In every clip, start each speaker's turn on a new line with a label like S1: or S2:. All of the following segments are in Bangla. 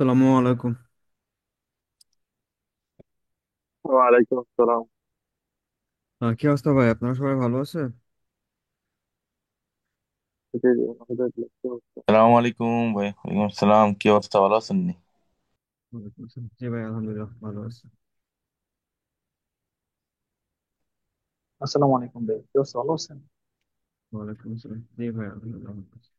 S1: আসসালামু আলাইকুম।
S2: ওয়ালাইকুম আসসালাম।
S1: কি অবস্থা ভাই? আপনারা সবাই ভালো আছে?
S2: জি, জি, আলহামদুলিল্লাহ। সালামু আলাইকুম ভাই, ওয়ালাইকুম আসসালাম। কি অবস্থা, ভালো আছেন নি?
S1: ওয়ালাইকুম আসসালাম। জি ভাই, আলহামদুলিল্লাহ ভালো আছে।
S2: আসসালামু আলাইকুম ভাই, কি অবস্থা, ভালো আছেন?
S1: ওয়ালাইকুম আসসালাম। জি ভাই, আলহামদুলিল্লাহ ভালো আছে।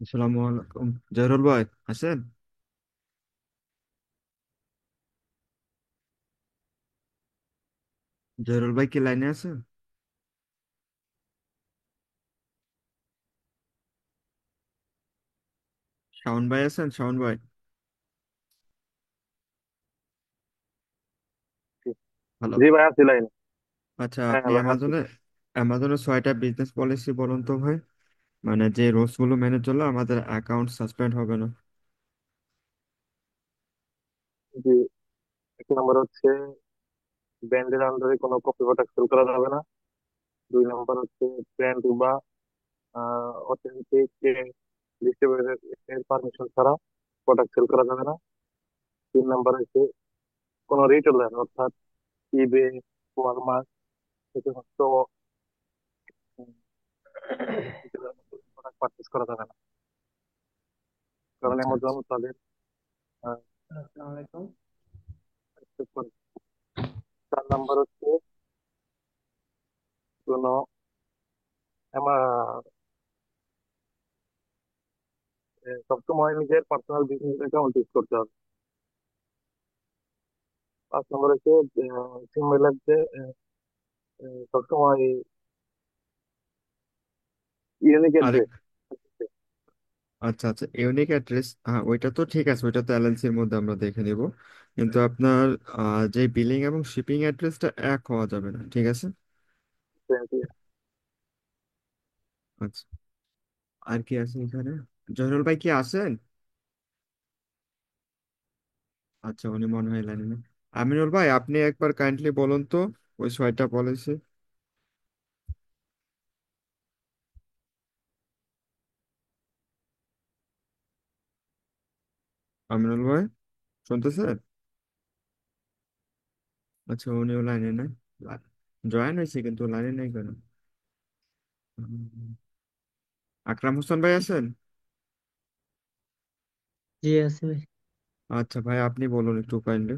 S1: আসসালামু আলাইকুম। জহরুল ভাই আছেন? জহরুল ভাই কি লাইনে আছে? শাওন ভাই আছেন? শাওন ভাই,
S2: জি,
S1: হ্যালো।
S2: জি ভাই, আছি লাইনে।
S1: আচ্ছা,
S2: হ্যাঁ
S1: আপনি
S2: ভাই, আছি।
S1: অ্যামাজনের 6টা বিজনেস পলিসি বলুন তো ভাই। মানে যে রুলস গুলো মেনে চললে আমাদের অ্যাকাউন্ট সাসপেন্ড হবে না।
S2: জি, এক নম্বর হচ্ছে ব্র্যান্ডের আন্ডারে কোনো কপি প্রোডাক্ট সেল করা যাবে না। দুই নম্বর হচ্ছে ব্র্যান্ড বা অথেন্টিক ডিস্ট্রিবিউটর পারমিশন ছাড়া প্রোডাক্ট সেল করা যাবে না। তিন নম্বর হচ্ছে কোনো রিটেলার অর্থাৎ ইবে, ওয়ালমার্ট থেকে হচ্ছে প্রোডাক্ট পারচেস করা যাবে না, কারণ
S1: আচ্ছা
S2: অ্যামাজন
S1: আচ্ছা।
S2: তাদের আসসালামু আলাইকুম। accept করে। চার নাম্বার হচ্ছে কোনো আমার সবসময় নিজের পার্সোনাল বিজনেস অ্যাকাউন্ট ইউজ করতে হবে। পাঁচ নম্বর হচ্ছে সিমেলের যে সবসময় ইউনিক
S1: আরেক
S2: অ্যাড্রেস।
S1: আচ্ছা আচ্ছা, ইউনিক অ্যাড্রেস, হ্যাঁ ওইটা তো ঠিক আছে, ওইটা তো এলএলসির মধ্যে আমরা দেখে নিব। কিন্তু আপনার যে বিলিং এবং শিপিং অ্যাড্রেসটা এক হওয়া যাবে না, ঠিক আছে? আচ্ছা, আর কি আছে এখানে? জহিরুল ভাই কি আছেন? আচ্ছা, উনি মনে হয় লাইনে নেই। আমিনুল ভাই, আপনি একবার কাইন্ডলি বলুন তো ওই 6টা পলিসি। আমিনুল ভাই শুনতেছেন? আচ্ছা, উনিও লাইনে নাই। জয়েন হয়েছে কিন্তু লাইনে নেই কেন? উম, আকরাম হোসেন ভাই আছেন?
S3: জি আছে ভাই।
S1: আচ্ছা ভাই, আপনি বলুন একটু কাইন্ডলি।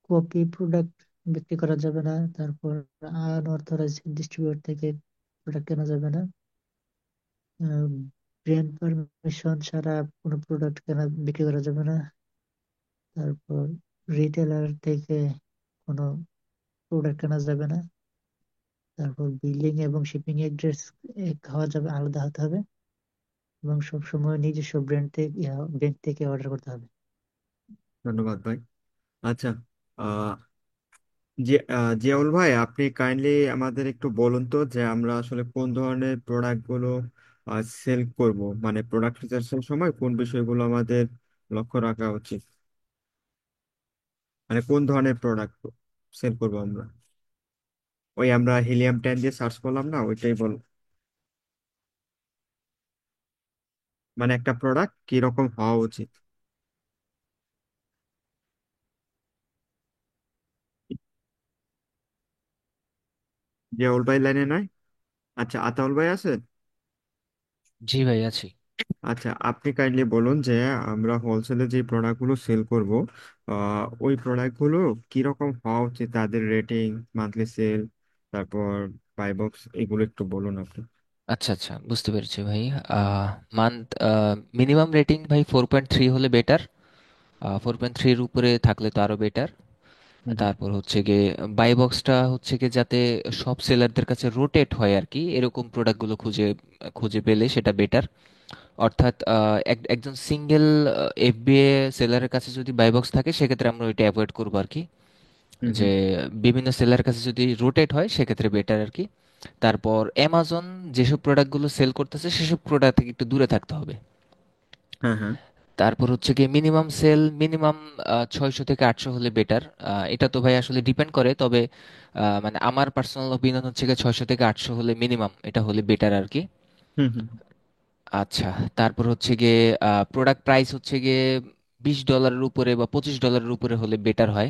S3: কপি প্রোডাক্ট বিক্রি করা যাবে না। তারপর আনঅথরাইজ ডিস্ট্রিবিউটর থেকে প্রোডাক্ট কেনা যাবে না। ব্র্যান্ড পারমিশন ছাড়া কোনো প্রোডাক্ট কেনা বিক্রি করা যাবে না। তারপর রিটেলার থেকে কোনো প্রোডাক্ট কেনা যাবে না। তারপর বিলিং এবং শিপিং এড্রেস হওয়া যাবে, আলাদা হতে হবে। এবং সবসময় নিজস্ব ব্র্যান্ড থেকে অর্ডার করতে হবে।
S1: ধন্যবাদ ভাই। আচ্ছা, জিয়াউল ভাই, আপনি কাইন্ডলি আমাদের একটু বলুন তো যে আমরা আসলে কোন ধরনের প্রোডাক্ট গুলো সেল করব, মানে প্রোডাক্ট রিসার্চের সময় কোন বিষয়গুলো আমাদের লক্ষ্য রাখা উচিত, মানে কোন ধরনের প্রোডাক্ট সেল করব আমরা। ওই আমরা হিলিয়াম 10 দিয়ে সার্চ করলাম না, ওইটাই বল। মানে একটা প্রোডাক্ট কি রকম হওয়া উচিত। জিয়াউল ভাই লাইনে নাই? আচ্ছা, আতাউল ভাই আছে?
S4: জি ভাই আছি।
S1: আচ্ছা, আপনি কাইন্ডলি বলুন যে আমরা হোলসেলে যে প্রোডাক্টগুলো সেল করব, ওই প্রোডাক্টগুলো কিরকম হওয়া উচিত, তাদের রেটিং, মান্থলি সেল, তারপর বাই বক্স, এগুলো একটু বলুন আপনি।
S4: আচ্ছা আচ্ছা, বুঝতে পেরেছি ভাই। মান্থ মিনিমাম রেটিং ভাই 4.3 হলে বেটার। 4.3-এর উপরে থাকলে তো আরো বেটার।
S1: হুম হুম।
S4: তারপর হচ্ছে গিয়ে বাই বক্সটা হচ্ছে গিয়ে যাতে সব সেলারদের কাছে রোটেট হয় আর কি, এরকম প্রোডাক্টগুলো খুঁজে খুঁজে পেলে সেটা বেটার। অর্থাৎ একজন সিঙ্গেল এফবিএ সেলারের কাছে যদি বাই বক্স থাকে সেক্ষেত্রে আমরা ওইটা অ্যাভয়েড করবো আর কি।
S1: হুম
S4: যে
S1: হুম।
S4: বিভিন্ন সেলারের কাছে যদি রোটেট হয় সেক্ষেত্রে বেটার আর কি। তারপর অ্যামাজন যেসব প্রোডাক্টগুলো সেল করতেছে সেসব প্রোডাক্ট থেকে একটু দূরে থাকতে হবে।
S1: হ্যাঁ হ্যাঁ।
S4: তারপর হচ্ছে গিয়ে মিনিমাম সেল মিনিমাম 600 থেকে 800 হলে বেটার। এটা তো ভাই আসলে ডিপেন্ড করে, তবে মানে আমার পার্সোনাল ওপিনিয়ন হচ্ছে গিয়ে 600 থেকে 800 হলে মিনিমাম, এটা হলে বেটার আর কি।
S1: হুম হুম।
S4: আচ্ছা, তারপর হচ্ছে গিয়ে প্রোডাক্ট প্রাইস হচ্ছে গিয়ে $20 উপরে বা $25 উপরে হলে বেটার হয়।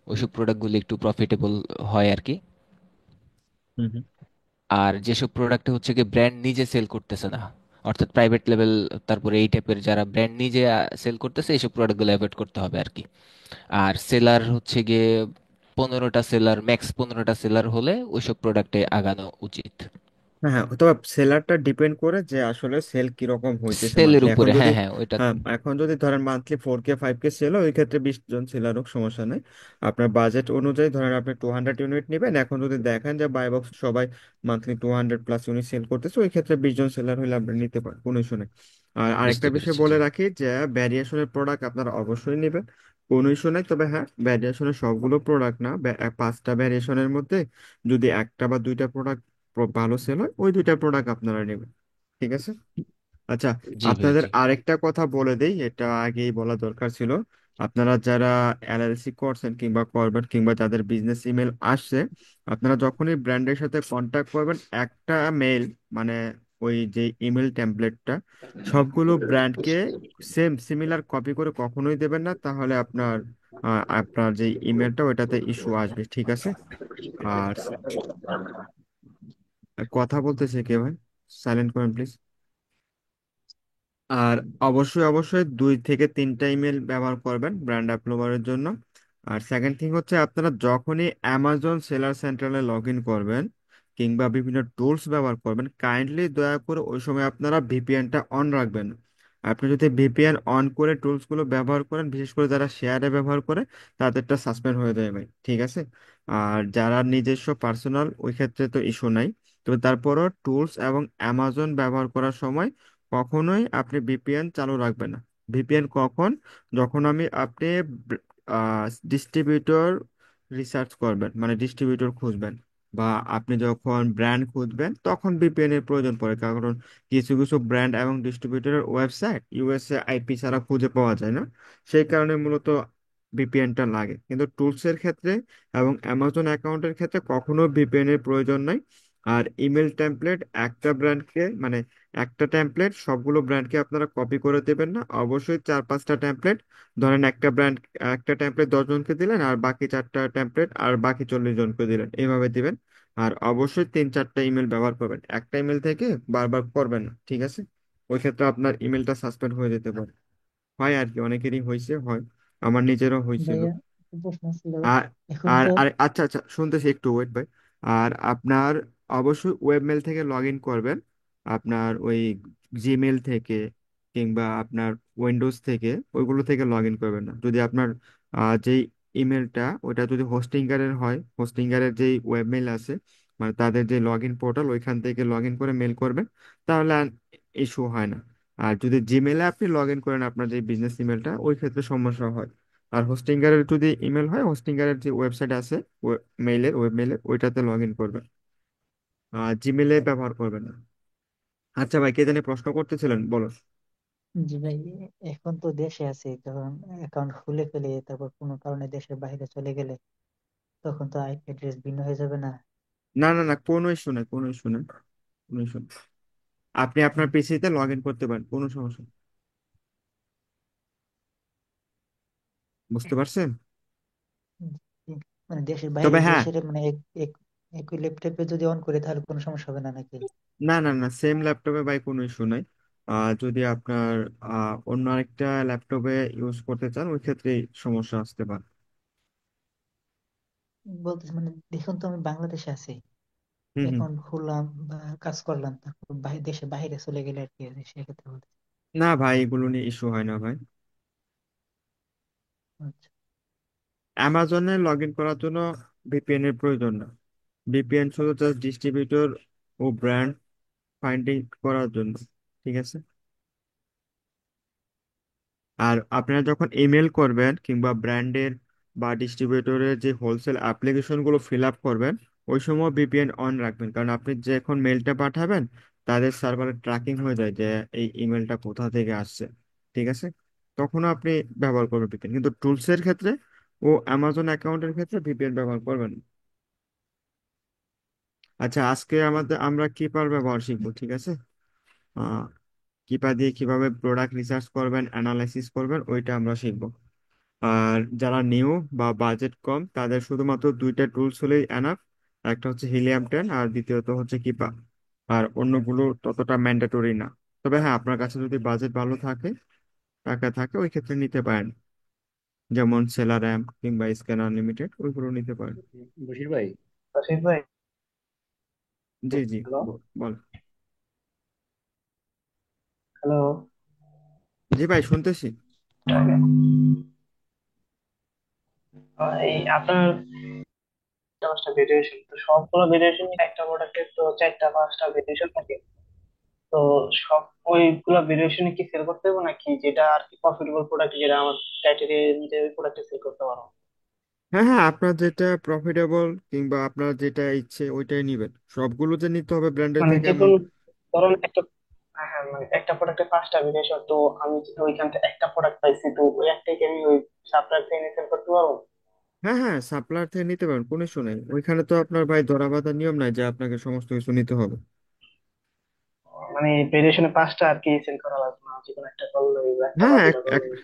S4: ওইসব প্রোডাক্টগুলো একটু প্রফিটেবল হয় আর কি।
S1: হুম হুম।
S4: আর যেসব প্রোডাক্টে হচ্ছে গিয়ে ব্র্যান্ড নিজে সেল করতেছে না, অর্থাৎ প্রাইভেট লেভেল, তারপরে এই টাইপের যারা ব্র্যান্ড নিজে সেল করতেছে, এইসব প্রোডাক্টগুলো অ্যাভয়েড করতে হবে আর কি। আর সেলার হচ্ছে গিয়ে 15টা সেলার, ম্যাক্স 15টা সেলার হলে ওইসব প্রোডাক্টে আগানো উচিত।
S1: হ্যাঁ হ্যাঁ, তো সেলারটা ডিপেন্ড করে যে আসলে সেল কিরকম হইতেছে
S4: সেলের
S1: মান্থলি। এখন
S4: উপরে,
S1: যদি
S4: হ্যাঁ হ্যাঁ ওইটা।
S1: হ্যাঁ, এখন যদি ধরেন মান্থলি 4K 5K সেল হয়, ওই ক্ষেত্রে 20 জন সেলার হোক সমস্যা নেই। আপনার বাজেট অনুযায়ী ধরেন আপনি 200 ইউনিট নেবেন, এখন যদি দেখেন যে বাই বক্স সবাই মান্থলি 200+ ইউনিট সেল করতেছে, ওই ক্ষেত্রে 20 জন সেলার হলে আপনি নিতে পারেন, কোনো ইস্যু নেই। আর আরেকটা
S4: বুঝতে
S1: বিষয়
S4: পেরেছি, জি।
S1: বলে রাখি যে ভ্যারিয়েশনের প্রোডাক্ট আপনারা অবশ্যই নেবেন, কোনো ইস্যু নেই। তবে হ্যাঁ, ভ্যারিয়েশনের সবগুলো প্রোডাক্ট না, 5টা ভ্যারিয়েশনের মধ্যে যদি একটা বা দুইটা প্রোডাক্ট ভালো সেল হয়, ওই দুইটা প্রোডাক্ট আপনারা নেবেন, ঠিক আছে? আচ্ছা,
S4: জি ভাই,
S1: আপনাদের
S4: জি।
S1: আরেকটা কথা বলে দেই, এটা আগেই বলা দরকার ছিল। আপনারা যারা এলএলসি করছেন কিংবা করবেন, কিংবা যাদের বিজনেস ইমেল আসছে, আপনারা যখনই ব্র্যান্ডের সাথে কন্ট্যাক্ট করবেন, একটা মেল, মানে ওই যে ইমেল টেমপ্লেটটা সবগুলো ব্র্যান্ডকে সেম সিমিলার কপি করে কখনোই দেবেন না, তাহলে আপনার যে ইমেলটা ওইটাতে ইস্যু আসবে, ঠিক আছে? আর কথা বলতেছে কে ভাই? সাইলেন্ট করেন প্লিজ। আর অবশ্যই অবশ্যই 2 থেকে 3টা ইমেল ব্যবহার করবেন ব্র্যান্ড অ্যাপ্রুভারের জন্য। আর সেকেন্ড থিং হচ্ছে, আপনারা যখনই অ্যামাজন সেলার সেন্টারে লগ ইন করবেন কিংবা বিভিন্ন টুলস ব্যবহার করবেন, কাইন্ডলি দয়া করে ওই সময় আপনারা ভিপিএনটা অন রাখবেন। আপনি যদি ভিপিএন অন করে টুলসগুলো ব্যবহার করেন, বিশেষ করে যারা শেয়ারে ব্যবহার করে, তাদেরটা সাসপেন্ড হয়ে যাবে ভাই, ঠিক আছে? আর যারা নিজস্ব পার্সোনাল, ওই ক্ষেত্রে তো ইস্যু নাই। তবে তারপরও টুলস এবং অ্যামাজন ব্যবহার করার সময় কখনোই আপনি ভিপিএন চালু রাখবেন না। ভিপিএন কখন? যখন আপনি ডিস্ট্রিবিউটর রিসার্চ করবেন, মানে ডিস্ট্রিবিউটর খুঁজবেন, বা আপনি যখন ব্র্যান্ড খুঁজবেন, তখন ভিপিএন এর প্রয়োজন পড়ে। কারণ কিছু কিছু ব্র্যান্ড এবং ডিস্ট্রিবিউটরের ওয়েবসাইট ইউএসএ আইপি ছাড়া খুঁজে পাওয়া যায় না, সেই কারণে মূলত ভিপিএনটা লাগে। কিন্তু টুলস এর ক্ষেত্রে এবং অ্যামাজন অ্যাকাউন্টের ক্ষেত্রে কখনো ভিপিএন এর প্রয়োজন নাই। আর ইমেল টেমপ্লেট একটা ব্র্যান্ডকে, মানে একটা টেমপ্লেট সবগুলো ব্র্যান্ডকে আপনারা কপি করে দেবেন না, অবশ্যই 4-5টা টেমপ্লেট। ধরেন একটা টেমপ্লেট 10 জনকে দিলেন, আর বাকি 4টা টেমপ্লেট আর বাকি 40 জনকে দিলেন, এইভাবে দিবেন। আর অবশ্যই 3-4টা ইমেল ব্যবহার করবেন, একটা ইমেল থেকে বারবার করবেন না, ঠিক আছে? ওই ক্ষেত্রে আপনার ইমেলটা সাসপেন্ড হয়ে যেতে পারে। হয় আর কি, অনেকেরই হয়েছে, হয়, আমার নিজেরও হয়েছিল।
S3: ভাইয়া, একটা প্রশ্ন ছিল।
S1: আর
S3: এখন
S1: আর
S3: তো
S1: আর আচ্ছা আচ্ছা, শুনতেছি, একটু ওয়েট ভাই। আর আপনার অবশ্যই ওয়েবমেল থেকে লগ ইন করবেন, আপনার ওই জিমেল থেকে কিংবা আপনার উইন্ডোজ থেকে, ওইগুলো থেকে লগ ইন করবেন না। যদি আপনার যেই ইমেলটা ওইটা যদি হোস্টিঙ্গারের হয়, হোস্টিঙ্গারের যেই ওয়েবমেল আছে, মানে তাদের যে লগ ইন পোর্টাল, ওইখান থেকে লগ ইন করে মেল করবেন, তাহলে ইস্যু হয় না। আর যদি জিমেলে আপনি লগ ইন করেন আপনার যে বিজনেস ইমেলটা, ওই ক্ষেত্রে সমস্যা হয়। আর হোস্টিঙ্গারের যদি ইমেল হয়, হোস্টিঙ্গারের যে ওয়েবসাইট আছে, ওয়েব মেলের ওইটাতে লগ ইন করবেন, জিমেলে ব্যবহার করবেন না। আচ্ছা ভাই, কে জানি প্রশ্ন করতেছিলেন, বলো।
S3: জি ভাই, এখন তো দেশে আছি, তখন অ্যাকাউন্ট খুলে ফেলে তারপর কোনো কারণে দেশের বাইরে চলে গেলে তখন তো আইপি অ্যাড্রেস ভিন্ন হয়ে যাবে না?
S1: না না না, কোনো ইস্যু নেই, কোনো ইস্যু নেই, কোনো ইস্যু নেই। আপনি আপনার
S3: হুম,
S1: পিসিতে লগ ইন করতে পারেন, কোনো সমস্যা নেই। বুঝতে পারছেন?
S3: হুম, হুম। মানে দেশের বাইরে
S1: তবে
S3: গিয়ে
S1: হ্যাঁ,
S3: সেটা মানে একই ল্যাপটপে যদি অন করে তাহলে কোনো সমস্যা হবে না নাকি?
S1: না না না, সেম ল্যাপটপে ভাই কোনো ইস্যু নাই। যদি আপনার অন্য আরেকটা ল্যাপটপে ইউজ করতে চান, ওই ক্ষেত্রে সমস্যা আসতে পারে।
S3: বলতেছি মানে দেখুন, তো আমি বাংলাদেশে আছি,
S1: হুম হুম।
S3: অ্যাকাউন্ট খুললাম বা কাজ করলাম, তারপর দেশের বাইরে চলে গেলে আর কি, সেক্ষেত্রে বলতে।
S1: না ভাই, এগুলো নিয়ে ইস্যু হয় না ভাই।
S3: আচ্ছা।
S1: অ্যামাজনে লগ ইন করার জন্য ভিপিএন এর প্রয়োজন না। ভিপিএন শুধু জাস্ট ডিস্ট্রিবিউটর ও ব্র্যান্ড ফাইন্ডিং করার জন্য, ঠিক আছে? আর আপনারা যখন ইমেল করবেন কিংবা ব্র্যান্ডের বা ডিস্ট্রিবিউটরের যে হোলসেল অ্যাপ্লিকেশন গুলো ফিল আপ করবেন, ওই সময় ভিপিএন অন রাখবেন, কারণ আপনি যখন মেলটা পাঠাবেন, তাদের সার্ভারে ট্র্যাকিং হয়ে যায় যে এই ইমেলটা কোথা থেকে আসছে, ঠিক আছে? তখনও আপনি ব্যবহার করবেন ভিপিএন, কিন্তু টুলসের ক্ষেত্রে ও অ্যামাজন অ্যাকাউন্টের ক্ষেত্রে ভিপিএন ব্যবহার করবেন না। আচ্ছা, আজকে আমরা কিপার ব্যবহার শিখবো, ঠিক আছে? কিপা দিয়ে কিভাবে প্রোডাক্ট রিসার্চ করবেন, অ্যানালাইসিস করবেন, ওইটা আমরা শিখবো। আর যারা নিউ বা বাজেট কম, তাদের শুধুমাত্র দুইটা টুলস হলেই এনাফ। একটা হচ্ছে হিলিয়াম 10, আর দ্বিতীয়ত হচ্ছে কিপা। আর অন্যগুলো ততটা ম্যান্ডেটরি না। তবে হ্যাঁ, আপনার কাছে যদি বাজেট ভালো থাকে, টাকা থাকে, ওই ক্ষেত্রে নিতে পারেন, যেমন সেলার অ্যাম্প কিংবা স্ক্যানার লিমিটেড, ওইগুলো নিতে পারেন।
S5: বশির ভাই।
S2: আশিস ভাই।
S1: জি জি,
S2: হ্যালো।
S1: বল।
S2: হ্যালো।
S1: জি ভাই, শুনতেছি।
S2: এই আপনার পাঁচটা ভেরিয়েশন, তো সবগুলো ভেরিয়েশন একটা প্রোডাক্টের তো চারটা পাঁচটা ভেরিয়েশন থাকে। তো সব ওইগুলো ভেরিয়েশনে কি সেল করতে হবে নাকি যেটা আর কি প্রফিটেবল প্রোডাক্ট, যেটা আমার ক্রাইটেরিয়া অনুযায়ী ওই প্রোডাক্টে সেল করতে পারো?
S1: হ্যাঁ হ্যাঁ, আপনার যেটা প্রফিটেবল কিংবা আপনার যেটা ইচ্ছে ওইটাই নিবেন। সবগুলো যে নিতে হবে ব্র্যান্ডের
S2: মানে
S1: থেকে এমন।
S2: যেমন ধরুন একটা, হ্যাঁ হ্যাঁ, মানে একটা প্রোডাক্টে পাঁচটা ভেরিয়েশন, তো আমি যদি ওইখান থেকে একটা প্রোডাক্ট পাইছি, তো ওই একটাই কি আমি ওই সাপ্লায়ার থেকে সেল করতে পারবো?
S1: হ্যাঁ হ্যাঁ, সাপ্লায়ার থেকে নিতে পারেন, কোনো ইস্যু নাই। ওইখানে তো আপনার ভাই ধরা বাঁধা নিয়ম নাই যে আপনাকে সমস্ত কিছু নিতে হবে।
S2: মানে ভেরিয়েশনে পাঁচটা আর কি সেল করা লাগবে না, যে কোনো একটা করলে একটা
S1: হ্যাঁ
S2: বা
S1: হ্যাঁ,
S2: দুটা করলে?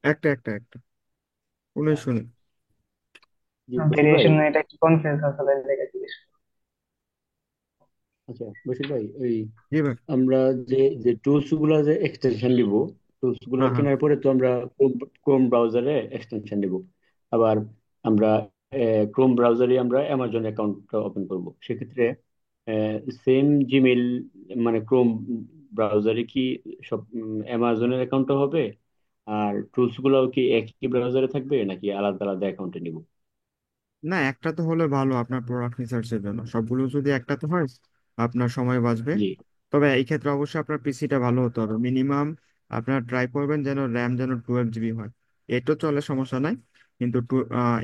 S1: একটা কোনো ইস্যু নেই।
S5: জি বশির ভাই।
S2: ভেরিয়েশন, এটা একটু কনফিউজ আসলে এই জায়গায় জিজ্ঞেস করা।
S5: আচ্ছা বশির ভাই, ওই
S1: জি ভাই।
S5: আমরা যে যে টুলস গুলা যে এক্সটেনশন নিব, টুলস গুলা
S1: হ্যাঁ হ্যাঁ।
S5: কেনার পরে তো আমরা ক্রোম ব্রাউজারে এক্সটেনশন নিব। আবার আমরা ক্রোম ব্রাউজারে আমরা অ্যামাজন অ্যাকাউন্ট ওপেন করব। সেক্ষেত্রে সেম জিমেইল, মানে ক্রোম ব্রাউজারে কি সব অ্যামাজনের অ্যাকাউন্টও হবে? আর টুলস গুলাও কি একই ব্রাউজারে থাকবে নাকি আলাদা আলাদা অ্যাকাউন্টে নিব?
S1: না, একটা তো হলে ভালো আপনার প্রোডাক্ট রিসার্চের জন্য। সবগুলো যদি একটা তো হয়, আপনার সময় বাঁচবে।
S5: জি।
S1: তবে এই ক্ষেত্রে অবশ্যই আপনার পিসিটা ভালো হতে হবে মিনিমাম। আপনার ট্রাই করবেন যেন র্যাম যেন 12 জিবি হয়। এইটও চলে, সমস্যা নাই। কিন্তু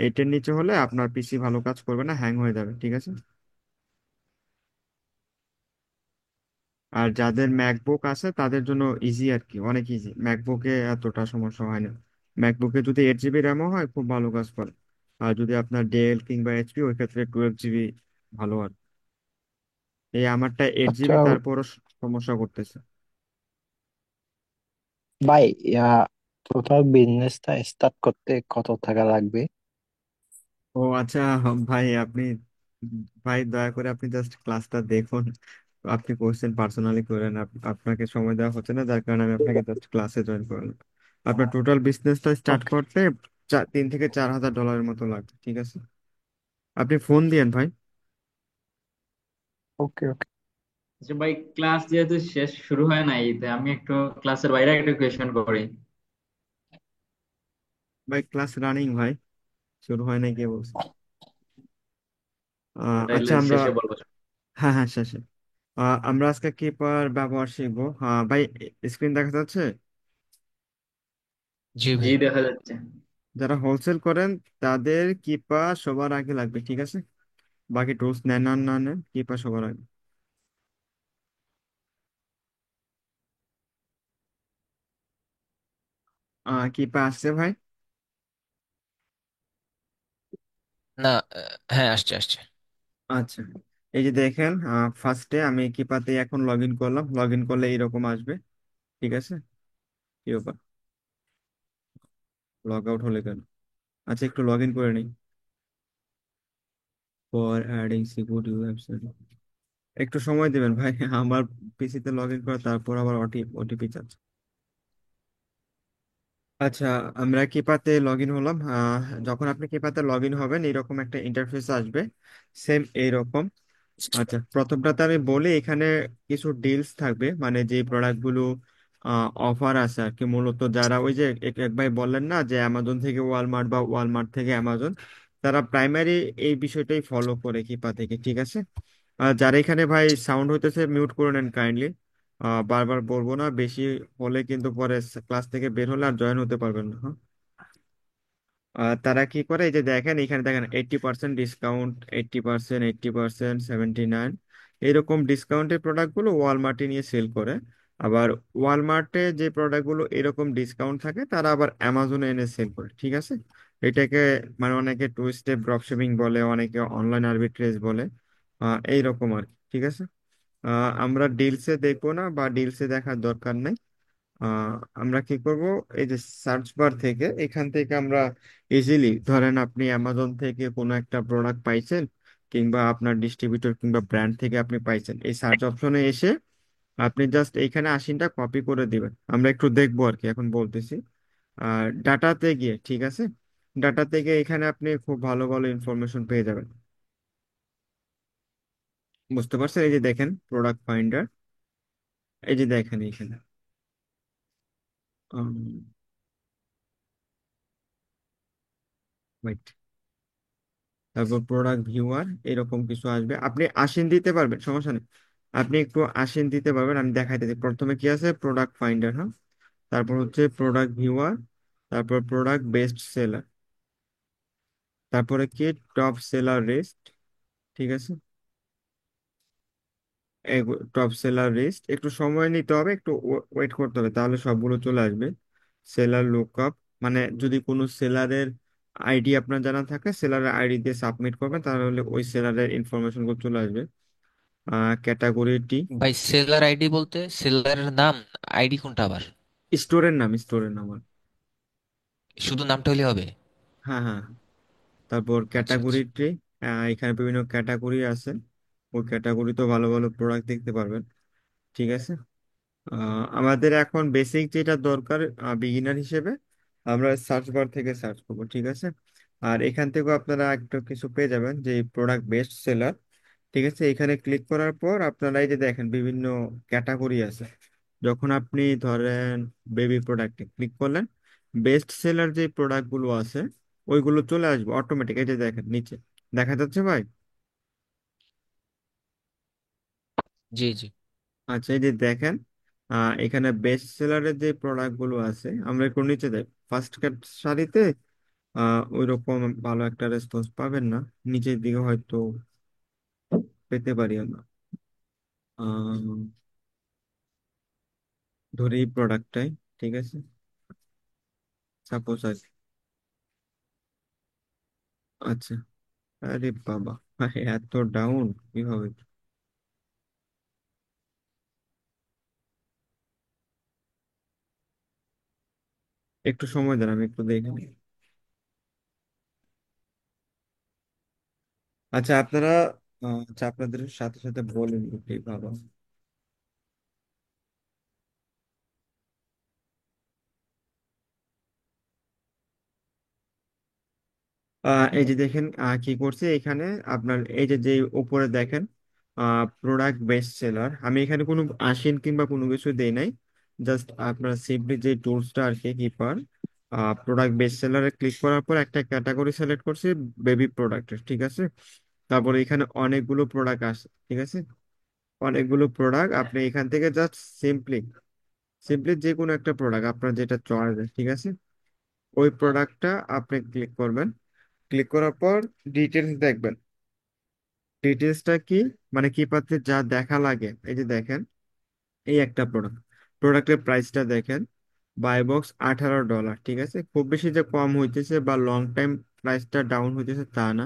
S1: 8-এর নিচে হলে আপনার পিসি ভালো কাজ করবে না, হ্যাং হয়ে যাবে, ঠিক আছে? আর যাদের ম্যাকবুক আছে তাদের জন্য ইজি আর কি, অনেক ইজি। ম্যাকবুকে এতটা সমস্যা হয় না। ম্যাকবুকে যদি 8 জিবি র্যামও হয়, খুব ভালো কাজ করে। আর যদি আপনার ডেল কিংবা এইচপি, ওই ক্ষেত্রে 12 জিবি ভালো আর। এই আমারটা এইট
S6: আচ্ছা
S1: জিবি তারপরও সমস্যা করতেছে।
S6: ভাই, টোটাল বিজনেসটা স্টার্ট করতে কত টাকা লাগবে?
S1: ও আচ্ছা, ভাই আপনি, ভাই দয়া করে আপনি জাস্ট ক্লাসটা দেখুন। আপনি কোশ্চেন পার্সোনালি করেন, আপনাকে সময় দেওয়া হচ্ছে না, যার কারণে আমি আপনাকে জাস্ট ক্লাসে জয়েন করলাম। আপনার টোটাল বিজনেসটা স্টার্ট
S6: ওকে,
S1: করতে 3 থেকে 4 হাজার ডলারের মতো লাগবে, ঠিক আছে? আপনি ফোন দিয়েন ভাই।
S6: ওকে, ওকে।
S7: আচ্ছা ভাই, ক্লাস যেহেতু শেষ শুরু হয় নাই, তাই আমি একটু ক্লাসের বাইরে একটা কোয়েশন করি।
S1: ভাই ক্লাস রানিং ভাই, শুরু হয় নাই কে বলছে?
S7: তাইলে
S1: আচ্ছা, আমরা,
S7: শেষে বলবো।
S1: হ্যাঁ হ্যাঁ, শেষে। আমরা আজকে কিপার ব্যবহার শিখবো। ভাই, স্ক্রিন দেখা যাচ্ছে?
S4: জি
S7: জি
S4: ভাই।
S7: দেখা যাচ্ছে।
S1: যারা হোলসেল করেন তাদের কিপা সবার আগে লাগবে, ঠিক আছে? বাকি টুলস নেন আর না নেন, কিপা সবার আগে। কিপা আসছে ভাই?
S4: না, হ্যাঁ আসছে আসছে।
S1: আচ্ছা, এই যে দেখেন, ফার্স্টে আমি কিপাতে এখন লগ ইন করলাম। লগ ইন করলে এরকম আসবে, ঠিক আছে? কি ব্যাপার, লগ আউট হলে কেন? আচ্ছা, একটু লগ ইন করে নিই। ফর অ্যাডিং সিকিউরিটি ওয়েবসাইট, একটু সময় দেবেন ভাই। আমার পিসিতে লগ ইন করে তারপর আবার ওটিপি চাচ্ছে। আচ্ছা, আমরা কিপাতে লগ ইন হলাম। যখন আপনি কিপাতে লগ ইন হবেন, এরকম একটা ইন্টারফেস আসবে, সেম এইরকম। আচ্ছা, প্রথমটাতে আমি বলি, এখানে কিছু ডিলস থাকবে, মানে যে প্রোডাক্টগুলো অফার আছে আর কি। মূলত যারা ওই যে এক ভাই বললেন না যে অ্যামাজন থেকে ওয়ালমার্ট বা ওয়ালমার্ট থেকে অ্যামাজন, তারা প্রাইমারি এই বিষয়টাই ফলো করে কিপা থেকে, ঠিক আছে? আর যারা এখানে ভাই সাউন্ড হইতেছে, মিউট করে নেন কাইন্ডলি। বারবার বলবো না, বেশি হলে কিন্তু পরে ক্লাস থেকে বের হলে আর জয়েন হতে পারবেন না, হ্যাঁ? তারা কি করে, এই যে দেখেন, এখানে দেখেন 80% ডিসকাউন্ট, 80%, 80%, 79, এইরকম ডিসকাউন্টের প্রোডাক্টগুলো ওয়ালমার্টে নিয়ে সেল করে। আবার ওয়ালমার্টে যে প্রোডাক্টগুলো এরকম ডিসকাউন্ট থাকে তারা আবার অ্যামাজনে এনে সেল করে, ঠিক আছে। এটাকে মানে অনেকে টু স্টেপ ড্রপশিপিং বলে, অনেকে অনলাইন আর্বিট্রেজ বলে, এইরকম আর কি, ঠিক আছে। আমরা ডিলসে দেখবো না বা ডিলসে দেখার দরকার নেই। আহ, আমরা কি করব, এই যে সার্চ বার থেকে এখান থেকে আমরা ইজিলি, ধরেন আপনি অ্যামাজন থেকে কোনো একটা প্রোডাক্ট পাইছেন, কিংবা আপনার ডিস্ট্রিবিউটর কিংবা ব্র্যান্ড থেকে আপনি পাইছেন, এই সার্চ অপশনে এসে আপনি জাস্ট এইখানে আশিনটা কপি করে দিবেন। আমরা একটু দেখবো আর কি, এখন বলতেছি। আর ডাটাতে গিয়ে, ঠিক আছে, ডাটাতে গিয়ে এখানে আপনি খুব ভালো ভালো ইনফরমেশন পেয়ে যাবেন। বুঝতে পারছেন? এই যে দেখেন প্রোডাক্ট ফাইন্ডার, এই যে দেখেন এখানে ওয়েট, তারপর প্রোডাক্ট ভিউয়ার, এরকম কিছু আসবে, আপনি আশিন দিতে পারবেন, সমস্যা নেই। আপনি একটু আশিন দিতে পারবেন, আমি দেখাইতেছি। প্রথমে কি আছে, প্রোডাক্ট ফাইন্ডার, হ্যাঁ, তারপর হচ্ছে প্রোডাক্ট ভিউয়ার, তারপর প্রোডাক্ট বেস্ট সেলার, তারপরে কি টপ সেলার লিস্ট, ঠিক আছে। টপ সেলার লিস্ট একটু সময় নিতে হবে, একটু ওয়েট করতে হবে, তাহলে সবগুলো চলে আসবে। সেলার লুকআপ, মানে যদি কোনো সেলারের আইডি আপনার জানা থাকে, সেলারের আইডি দিয়ে সাবমিট করবেন, তাহলে ওই সেলারের ইনফরমেশন গুলো চলে আসবে। ক্যাটাগরিটি,
S4: ভাই সেলার আইডি বলতে সেলারের নাম, আইডি কোনটা আবার?
S1: স্টোরের নাম আর।
S4: শুধু নামটা হলে হবে?
S1: হ্যাঁ, হ্যাঁ। তারপর
S4: আচ্ছা আচ্ছা।
S1: ক্যাটাগরিটি, এখানে বিভিন্ন ক্যাটাগরি আছে, ওই ক্যাটাগরি তো ভালো ভালো প্রোডাক্ট দেখতে পারবেন, ঠিক আছে। আমাদের এখন বেসিক যেটা দরকার, বিগিনার হিসেবে আমরা সার্চ বার থেকে সার্চ করবো, ঠিক আছে। আর এখান থেকেও আপনারা একটা কিছু পেয়ে যাবেন, যে প্রোডাক্ট বেস্ট সেলার, ঠিক আছে। এখানে ক্লিক করার পর আপনারা এই যে দেখেন বিভিন্ন ক্যাটাগরি আছে। যখন আপনি ধরেন বেবি প্রোডাক্টে ক্লিক করলেন, বেস্ট সেলার যে প্রোডাক্টগুলো আছে ওইগুলো চলে আসবে অটোমেটিক, এই যে দেখেন নিচে দেখা যাচ্ছে ভাই।
S4: জি জি।
S1: আচ্ছা, এই যে দেখেন, এখানে বেস্ট সেলারের যে প্রোডাক্ট গুলো আছে, আমরা একটু নিচে যাই। ফার্স্ট সারিতে ওই রকম ভালো একটা রেসপন্স পাবেন না, নিচের দিকে হয়তো পেতে পারি আমরা। আহ, ধরি এই প্রোডাক্টটাই, ঠিক আছে, সাপোজ আছে। আচ্ছা, আরে বাবা, এত ডাউন কিভাবে? একটু সময় দেন, আমি একটু দেখে নিই। আচ্ছা, আপনারা আচ্ছা, আপনাদের সাথে সাথে বলেন একটু, বাবা। এই যে দেখেন কি করছে এখানে, আপনার এই যে যে উপরে দেখেন প্রোডাক্ট বেস্ট সেলার, আমি এখানে কোনো আশিন কিংবা কোনো কিছু দেই নাই। জাস্ট আপনার সিম্পলি যে টুলসটা আর কি, কিপার প্রোডাক্ট বেস্ট সেলারে ক্লিক করার পর একটা ক্যাটাগরি সিলেক্ট করছি, বেবি প্রোডাক্টের, ঠিক আছে। তারপরে এখানে অনেকগুলো প্রোডাক্ট আসে, ঠিক আছে, অনেকগুলো প্রোডাক্ট। আপনি এখান থেকে জাস্ট সিম্পলি সিম্পলি যে কোনো একটা প্রোডাক্ট আপনার যেটা চয়েস, ঠিক আছে, ওই প্রোডাক্টটা আপনি ক্লিক করবেন। ক্লিক করার পর ডিটেলস দেখবেন। ডিটেলসটা কি, মানে কি পাত্রে যা দেখা লাগে, এই যে দেখেন এই একটা প্রোডাক্ট, প্রোডাক্টের প্রাইসটা দেখেন, বাই বক্স $18, ঠিক আছে। খুব বেশি যে কম হইতেছে বা লং টাইম প্রাইসটা ডাউন হইতেছে তা না।